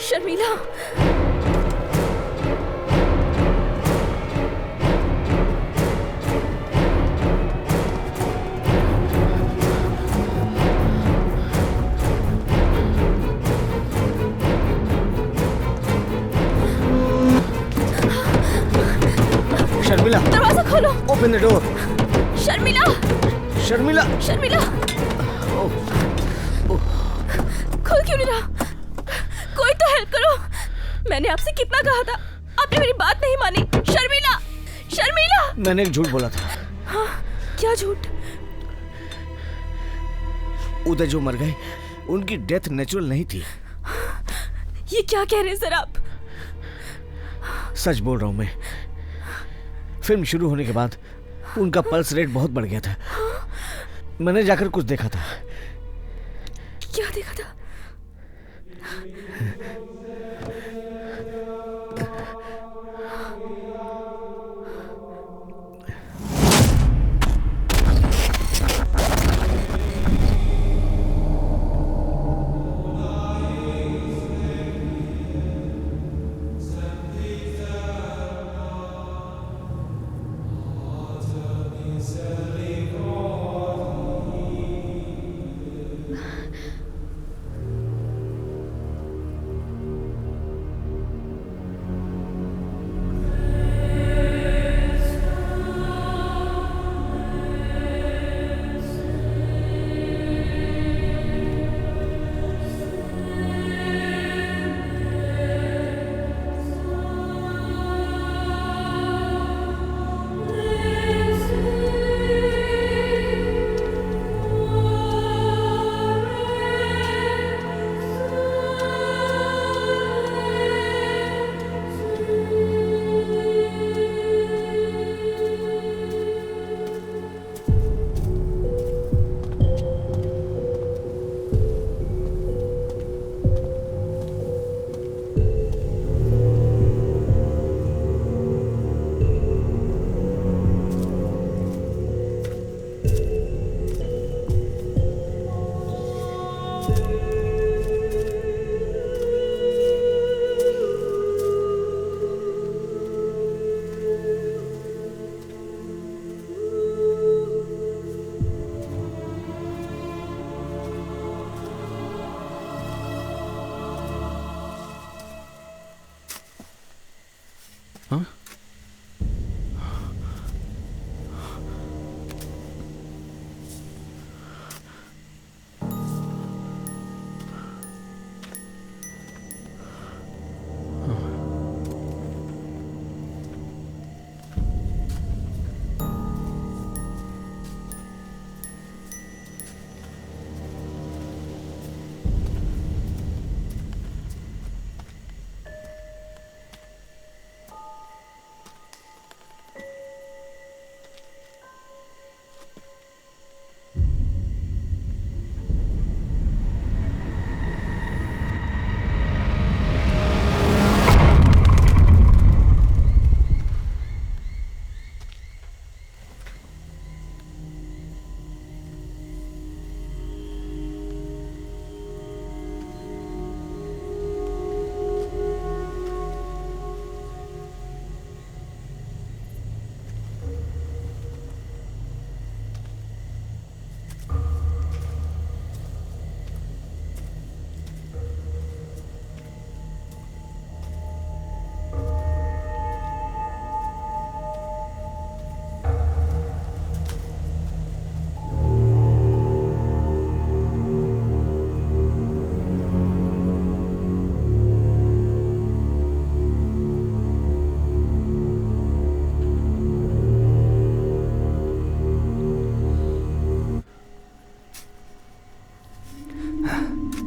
Speaker 3: शर्मिला,
Speaker 8: शर्मिला,
Speaker 3: दरवाजा खोलो।
Speaker 8: Open the door.
Speaker 3: Sharmila,
Speaker 8: Sharmila,
Speaker 3: Sharmila, खोल क्यों नहीं रहा? कोई तो हेल्प करो। मैंने आपसे कितना कहा था, आपने मेरी बात नहीं मानी। शर्मिला, शर्मिला।
Speaker 8: मैंने एक झूठ बोला था।
Speaker 3: हाँ, क्या झूठ?
Speaker 8: उदय जो मर गए उनकी डेथ नेचुरल नहीं थी।
Speaker 3: ये क्या कह रहे हैं सर आप?
Speaker 8: सच बोल रहा हूं मैं। फिल्म शुरू होने के बाद उनका पल्स रेट बहुत बढ़ गया था। मैंने जाकर कुछ देखा था।
Speaker 3: क्या देखा था?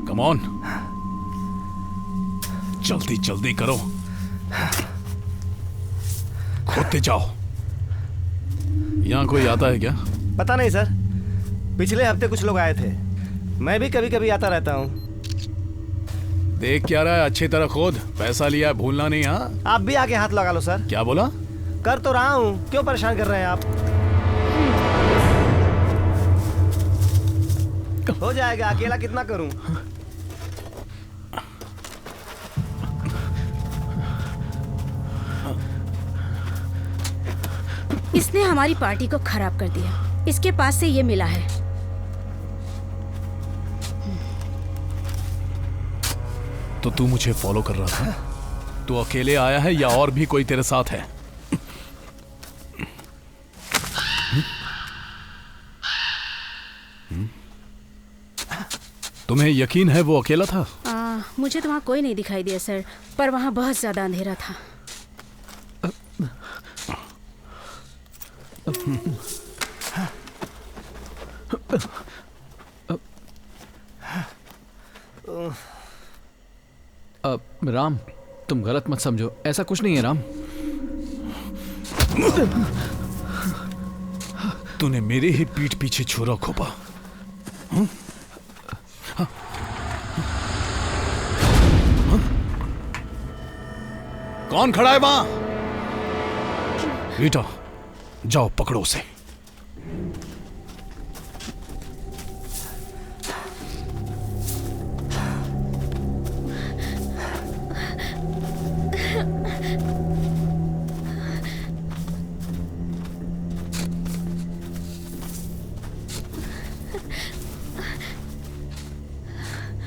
Speaker 6: कम ऑन, जल्दी जल्दी करो, खोदते जाओ। यहाँ कोई आता है क्या?
Speaker 8: पता नहीं सर, पिछले हफ्ते कुछ लोग आए थे। मैं भी कभी कभी आता रहता हूँ।
Speaker 6: देख क्या रहा है, अच्छी तरह खोद। पैसा लिया है, भूलना नहीं। हाँ,
Speaker 8: आप भी आके हाथ लगा लो सर।
Speaker 6: क्या बोला?
Speaker 8: कर तो रहा हूँ, क्यों परेशान कर रहे हैं आप? हो जाएगा, अकेला कितना करूं?
Speaker 7: इसने हमारी पार्टी को खराब कर दिया। इसके पास से ये मिला है।
Speaker 6: तो तू मुझे फॉलो कर रहा था? तू अकेले आया है या और भी कोई तेरे साथ है? तुम्हें यकीन है वो अकेला था?
Speaker 7: मुझे तो वहाँ कोई नहीं दिखाई दिया सर, पर वहाँ बहुत ज्यादा अंधेरा था।
Speaker 1: राम, तुम गलत मत समझो, ऐसा कुछ नहीं है राम।
Speaker 6: तूने मेरे ही पीठ पीछे छुरा खोपा। कौन खड़ा है वहां? बेटा जाओ, पकड़ो उसे।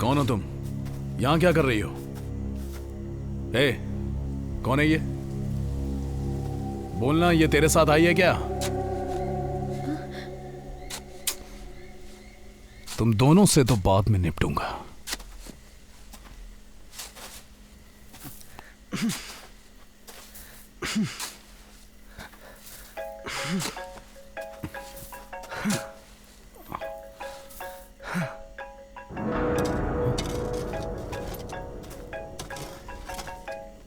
Speaker 6: कौन हो तुम? यहां क्या कर रही हो? कौन है ये? बोलना, ये तेरे साथ आई है क्या? तुम दोनों से तो बाद में निपटूंगा।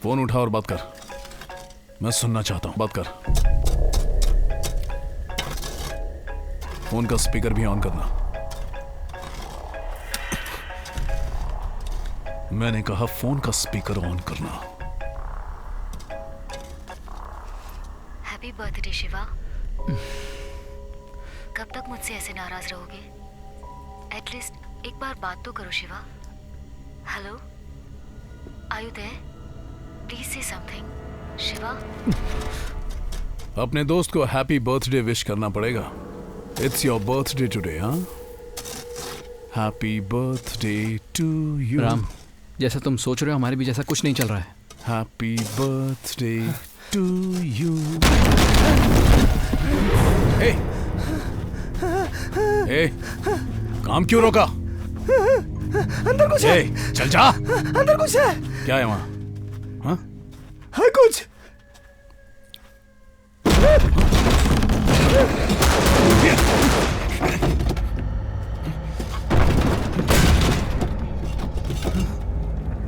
Speaker 6: फोन उठा और बात कर। मैं सुनना चाहता हूं, बात कर। फोन का स्पीकर भी ऑन करना। मैंने कहा फोन का स्पीकर ऑन करना।
Speaker 9: Happy birthday Shiva. कब तक मुझसे ऐसे नाराज रहोगे? एटलीस्ट एक बार बात तो करो Shiva. Hello, are you there? Please say something Shiva.
Speaker 6: अपने दोस्त को हैप्पी बर्थडे विश करना पड़ेगा। इट्स योर बर्थडे टुडे, हाँ? Happy birthday to you.
Speaker 1: Ram, जैसा तुम सोच रहे हो हमारे भी जैसा कुछ नहीं चल रहा है।
Speaker 6: Happy birthday to you. ए, काम क्यों रोका?
Speaker 8: अंदर कुछ है।
Speaker 6: चल जा।
Speaker 8: अंदर कुछ है।
Speaker 6: क्या है वहाँ? हाँ?
Speaker 8: है कुछ।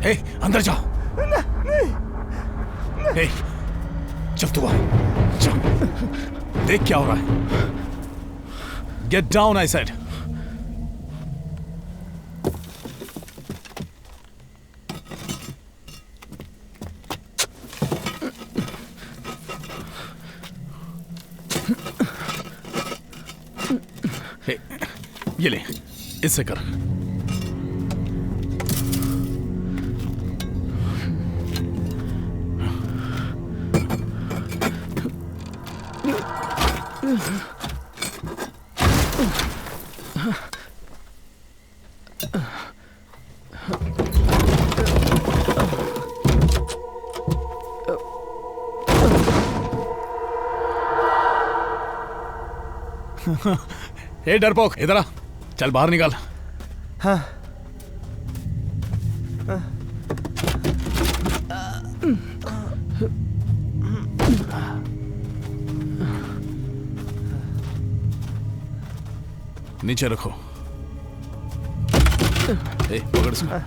Speaker 6: ए, अंदर जा। ए, चल तू आ। चल, देख क्या हो रहा है। Get down I said. ये ले, इससे कर। ए डरपोक, इधर आ। चल बाहर निकाल।
Speaker 8: हाँ।
Speaker 6: नीचे रखो। ए, पकड़ इसको।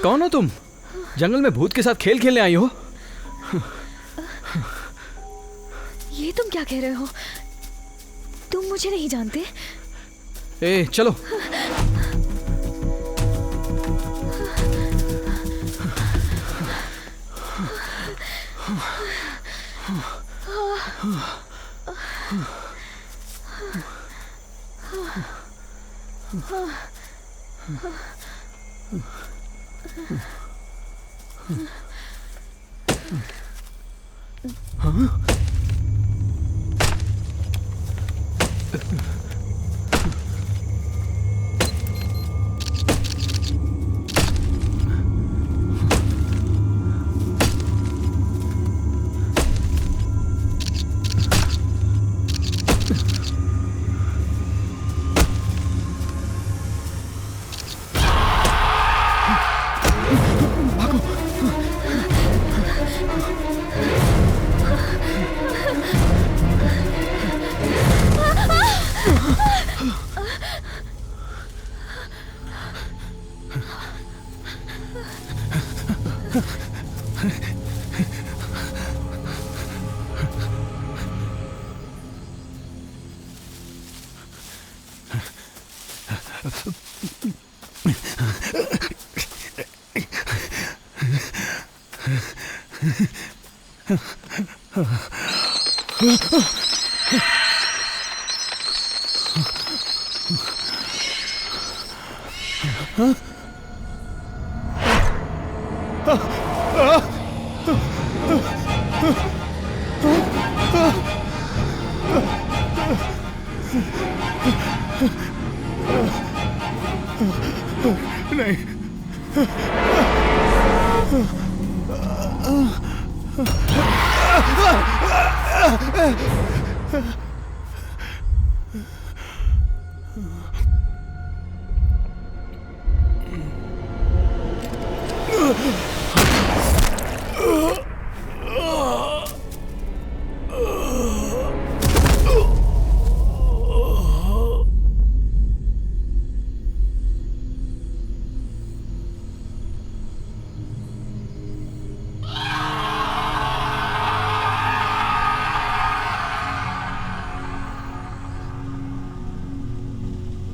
Speaker 1: कौन हो तुम? जंगल में भूत के साथ खेल खेलने आई हो?
Speaker 9: ये तुम क्या कह रहे हो? तुम मुझे नहीं जानते?
Speaker 1: ए, चलो।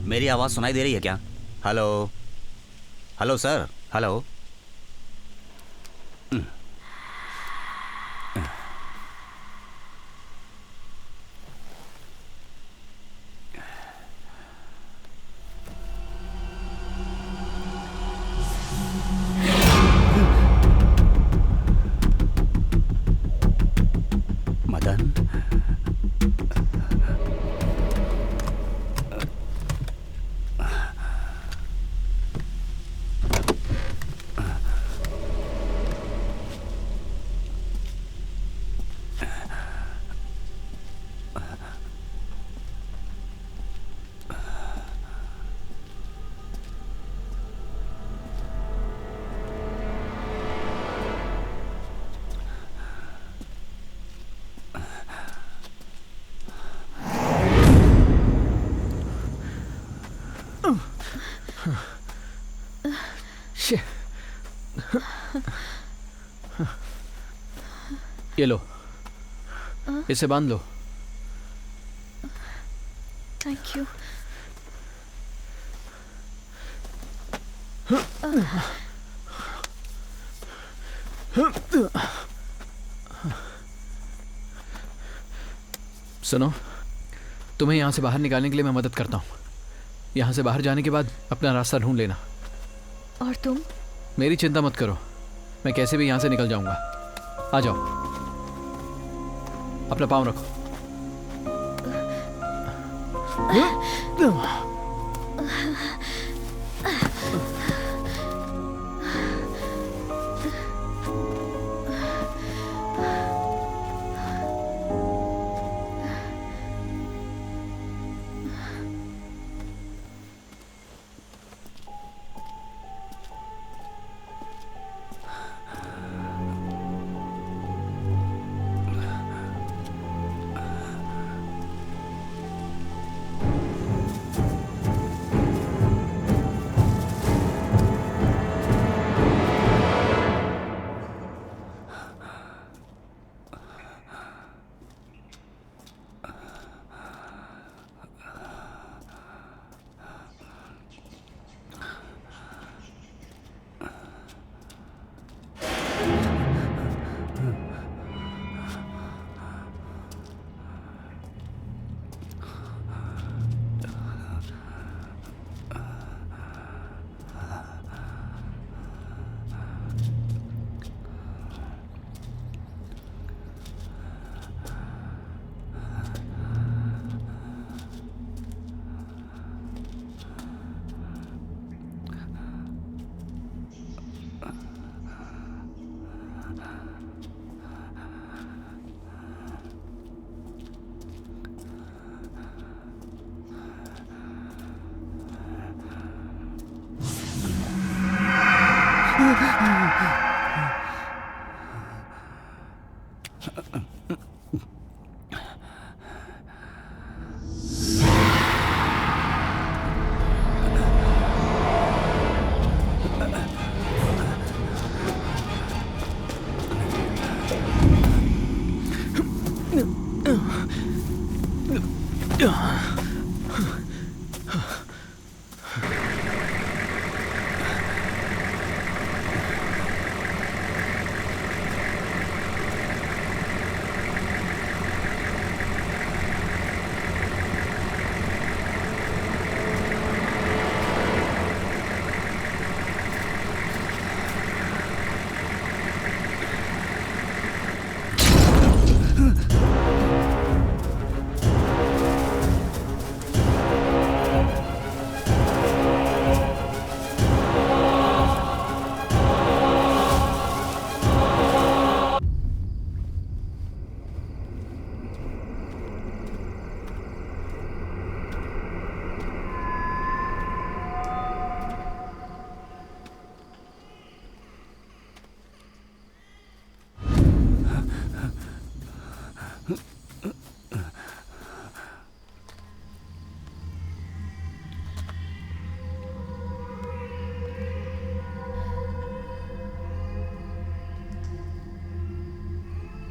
Speaker 11: मेरी आवाज सुनाई दे रही है क्या? Hello hello sir, hello. Madan,
Speaker 1: ये लो, इसे बांध लो।
Speaker 9: Thank you.
Speaker 1: सुनो, तुम्हें यहाँ से बाहर निकालने के लिए मैं मदद करता हूँ। यहाँ से बाहर जाने के बाद अपना रास्ता ढूंढ लेना।
Speaker 9: और तुम?
Speaker 1: मेरी चिंता मत करो, मैं कैसे भी यहाँ से निकल जाऊंगा। आ जाओ, अपना पाँव रखो।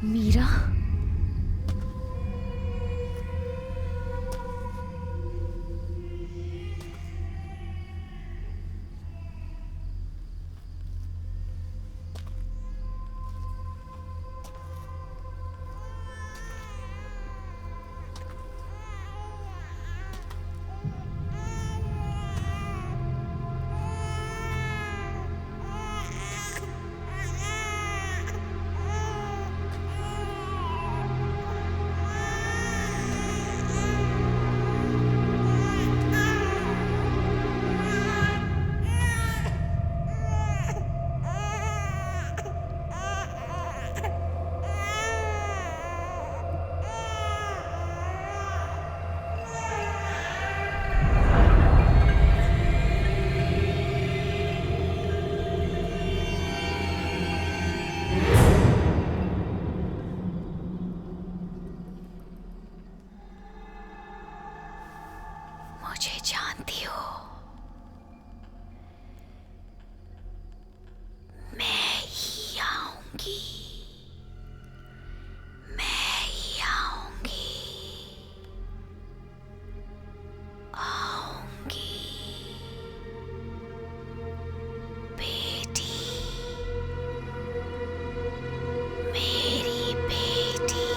Speaker 9: मीरा, मुझे जानती हो, मैं ही आऊंगी, मैं ही आऊंगी, आऊंगी बेटी, मेरी बेटी।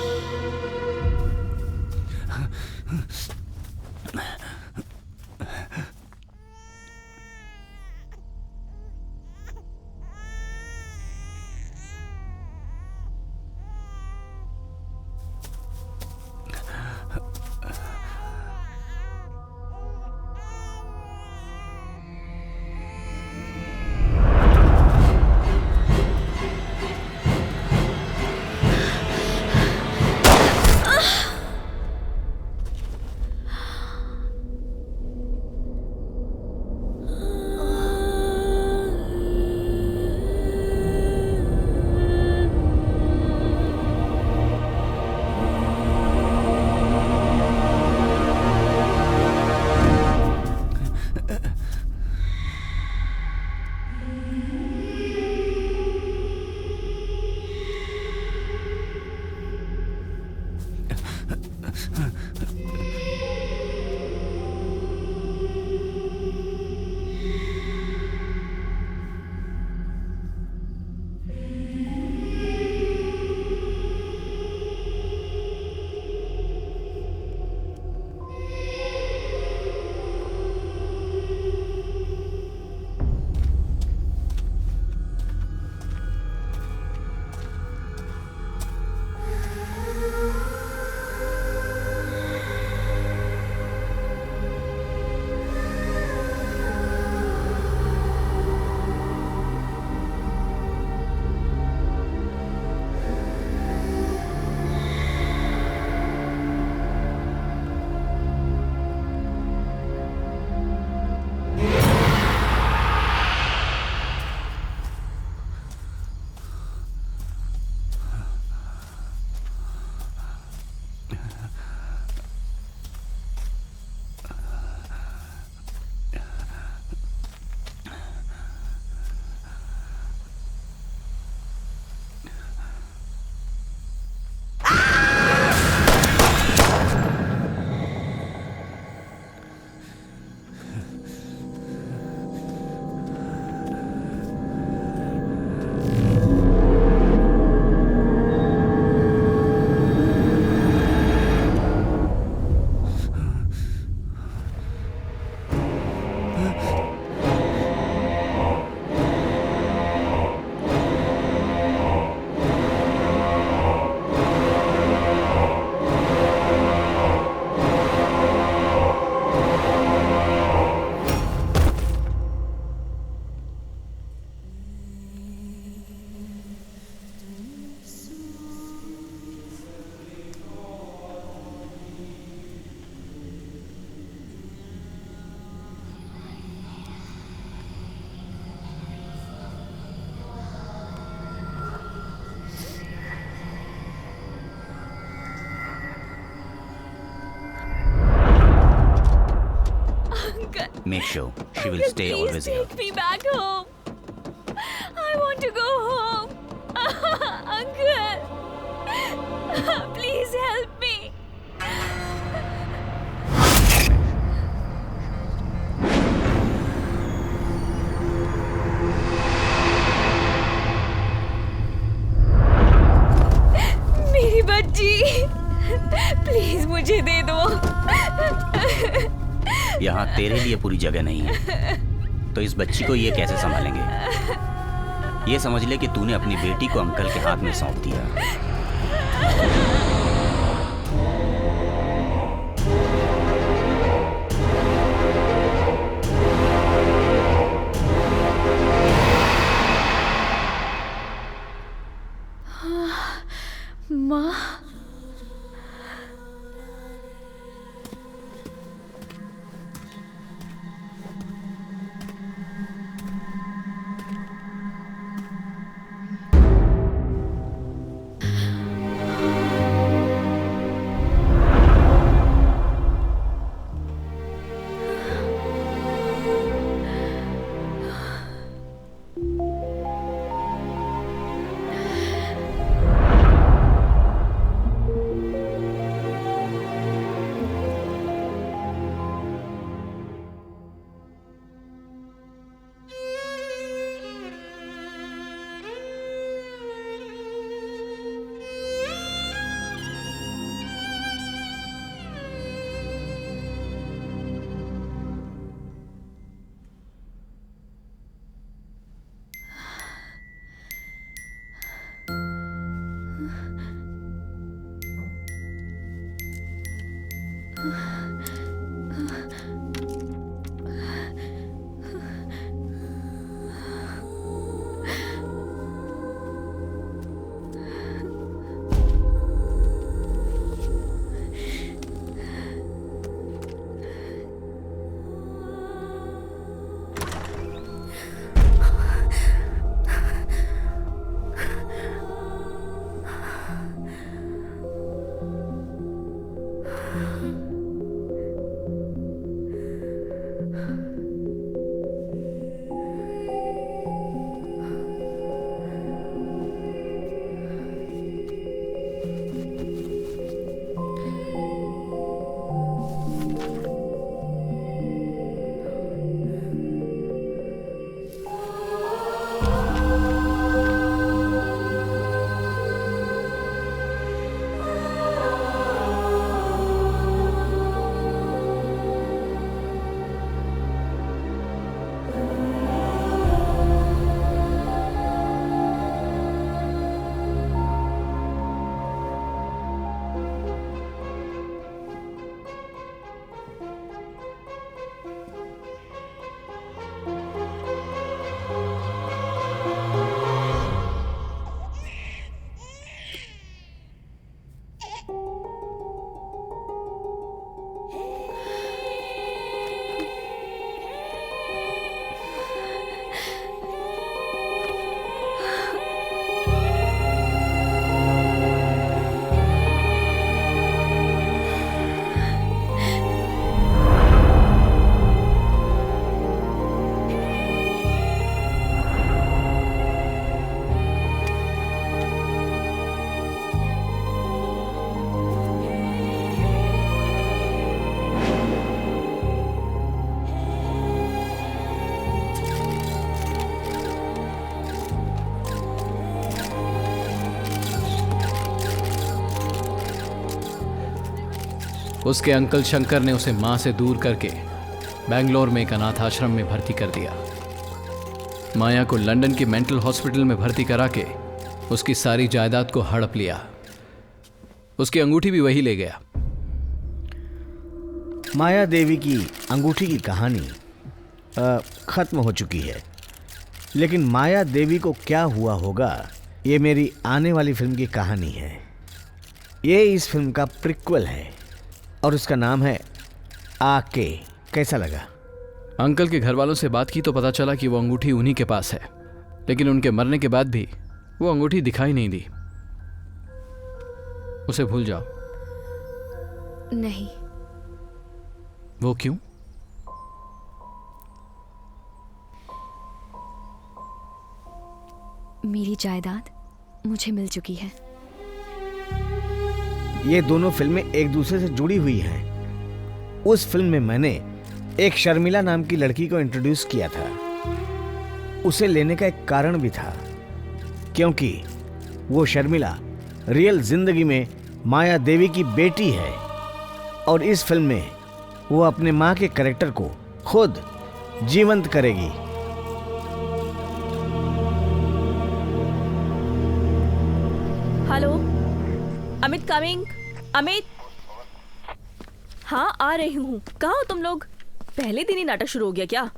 Speaker 11: Make sure she will stay
Speaker 3: Please
Speaker 11: always here.
Speaker 3: take me back home. I want to go home. Uncle, please help me. मेरी बच्ची, प्लीज मुझे दे दो।
Speaker 11: यहाँ तेरे लिए पूरी जगह नहीं है, तो इस बच्ची को ये कैसे संभालेंगे? ये समझ ले कि तूने अपनी बेटी को अंकल के हाथ में सौंप दिया।
Speaker 3: माँ,
Speaker 1: उसके अंकल शंकर ने उसे मां से दूर करके बेंगलोर में एक अनाथ आश्रम में भर्ती कर दिया। माया को लंदन की मेंटल हॉस्पिटल में भर्ती करा के उसकी सारी जायदाद को हड़प लिया। उसकी अंगूठी भी वही ले गया।
Speaker 8: माया देवी की अंगूठी की कहानी खत्म हो चुकी है, लेकिन माया देवी को क्या हुआ होगा ये मेरी आने वाली फिल्म की कहानी है। ये इस फिल्म का प्रिक्वल है और उसका नाम है आके। कैसा लगा?
Speaker 1: अंकल के घर वालों से बात की तो पता चला कि वो अंगूठी उन्हीं के पास है, लेकिन उनके मरने के बाद भी वो अंगूठी दिखाई नहीं दी। उसे भूल जाओ।
Speaker 9: नहीं।
Speaker 1: वो क्यों?
Speaker 9: मेरी जायदाद मुझे मिल चुकी है।
Speaker 8: ये दोनों फिल्में एक दूसरे से जुड़ी हुई हैं। उस फिल्म में मैंने एक शर्मिला नाम की लड़की को इंट्रोड्यूस किया था। उसे लेने का एक कारण भी था, क्योंकि वो शर्मिला रियल जिंदगी में माया देवी की बेटी है और इस फिल्म में वो अपने माँ के कैरेक्टर को खुद जीवंत करेगी।
Speaker 3: Hello, Amit coming. अमित, हाँ आ रही हूँ। कहाँ हो तुम लोग? पहले दिन ही नाटक शुरू हो गया क्या?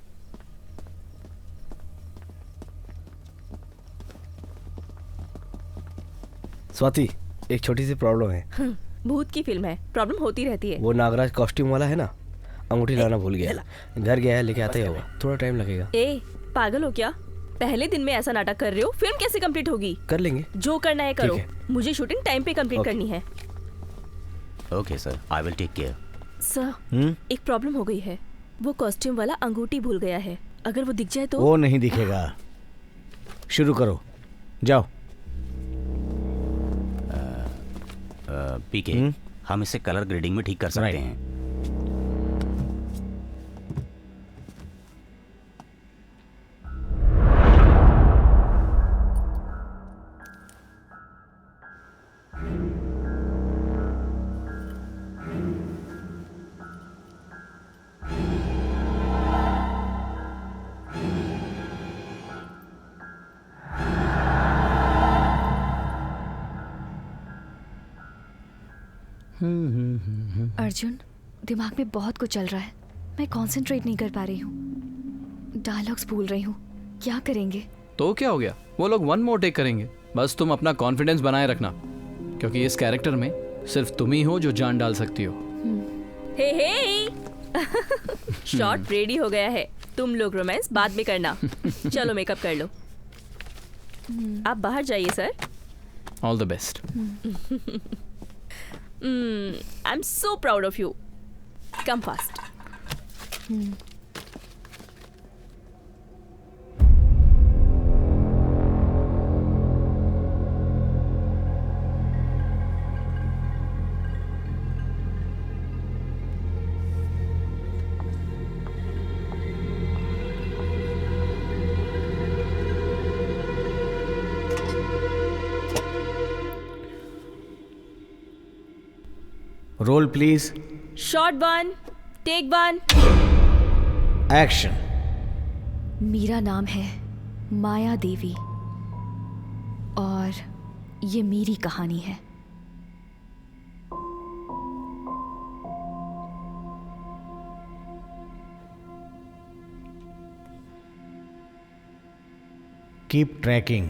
Speaker 13: स्वाति, एक छोटी सी प्रॉब्लम है।
Speaker 3: भूत की फिल्म है, प्रॉब्लम होती रहती है।
Speaker 13: वो नागराज कॉस्ट्यूम वाला है ना, अंगूठी लाना भूल गया। घर गया है, लेके आता ही होगा, थोड़ा टाइम लगेगा।
Speaker 3: ए, पागल हो क्या? पहले दिन में ऐसा नाटक कर रहे हो, फिल्म कैसे कंप्लीट होगी?
Speaker 13: कर लेंगे,
Speaker 3: जो करना है करो।
Speaker 13: है।
Speaker 3: मुझे शूटिंग टाइम पे कंप्लीट करनी है।
Speaker 11: Okay sir, I will take care.
Speaker 3: Sir, एक प्रॉब्लम हो गई है। वो कॉस्ट्यूम वाला अंगूठी भूल गया है। अगर वो दिख जाए तो?
Speaker 8: वो नहीं दिखेगा। शुरू करो, जाओ।
Speaker 11: पीके, हम इसे कलर ग्रेडिंग में ठीक कर सकते हैं।
Speaker 9: अर्जुन, दिमाग में बहुत कुछ चल रहा है। मैं कंसंट्रेट नहीं कर पा रही हूँ। डायलॉग्स भूल रही हूँ। क्या करेंगे?
Speaker 1: तो क्या हो गया, वो लोग वन मोर टेक करेंगे। बस तुम अपना कॉन्फिडेंस बनाए रखना, क्योंकि इस कैरेक्टर में सिर्फ तुम ही हो जो जान डाल सकती हो।
Speaker 3: हे हे शॉट रेडी हो गया है। तुम लोग रोमांस बाद में करना। चलो मेकअप कर लो। आप बाहर जाइए sir.
Speaker 1: All the best.
Speaker 3: I'm so proud of you. Come fast.
Speaker 8: Roll please.
Speaker 3: Shot 1, take 1.
Speaker 8: Action.
Speaker 9: मेरा नाम है माया देवी और ये मेरी कहानी है।
Speaker 8: Keep trekking.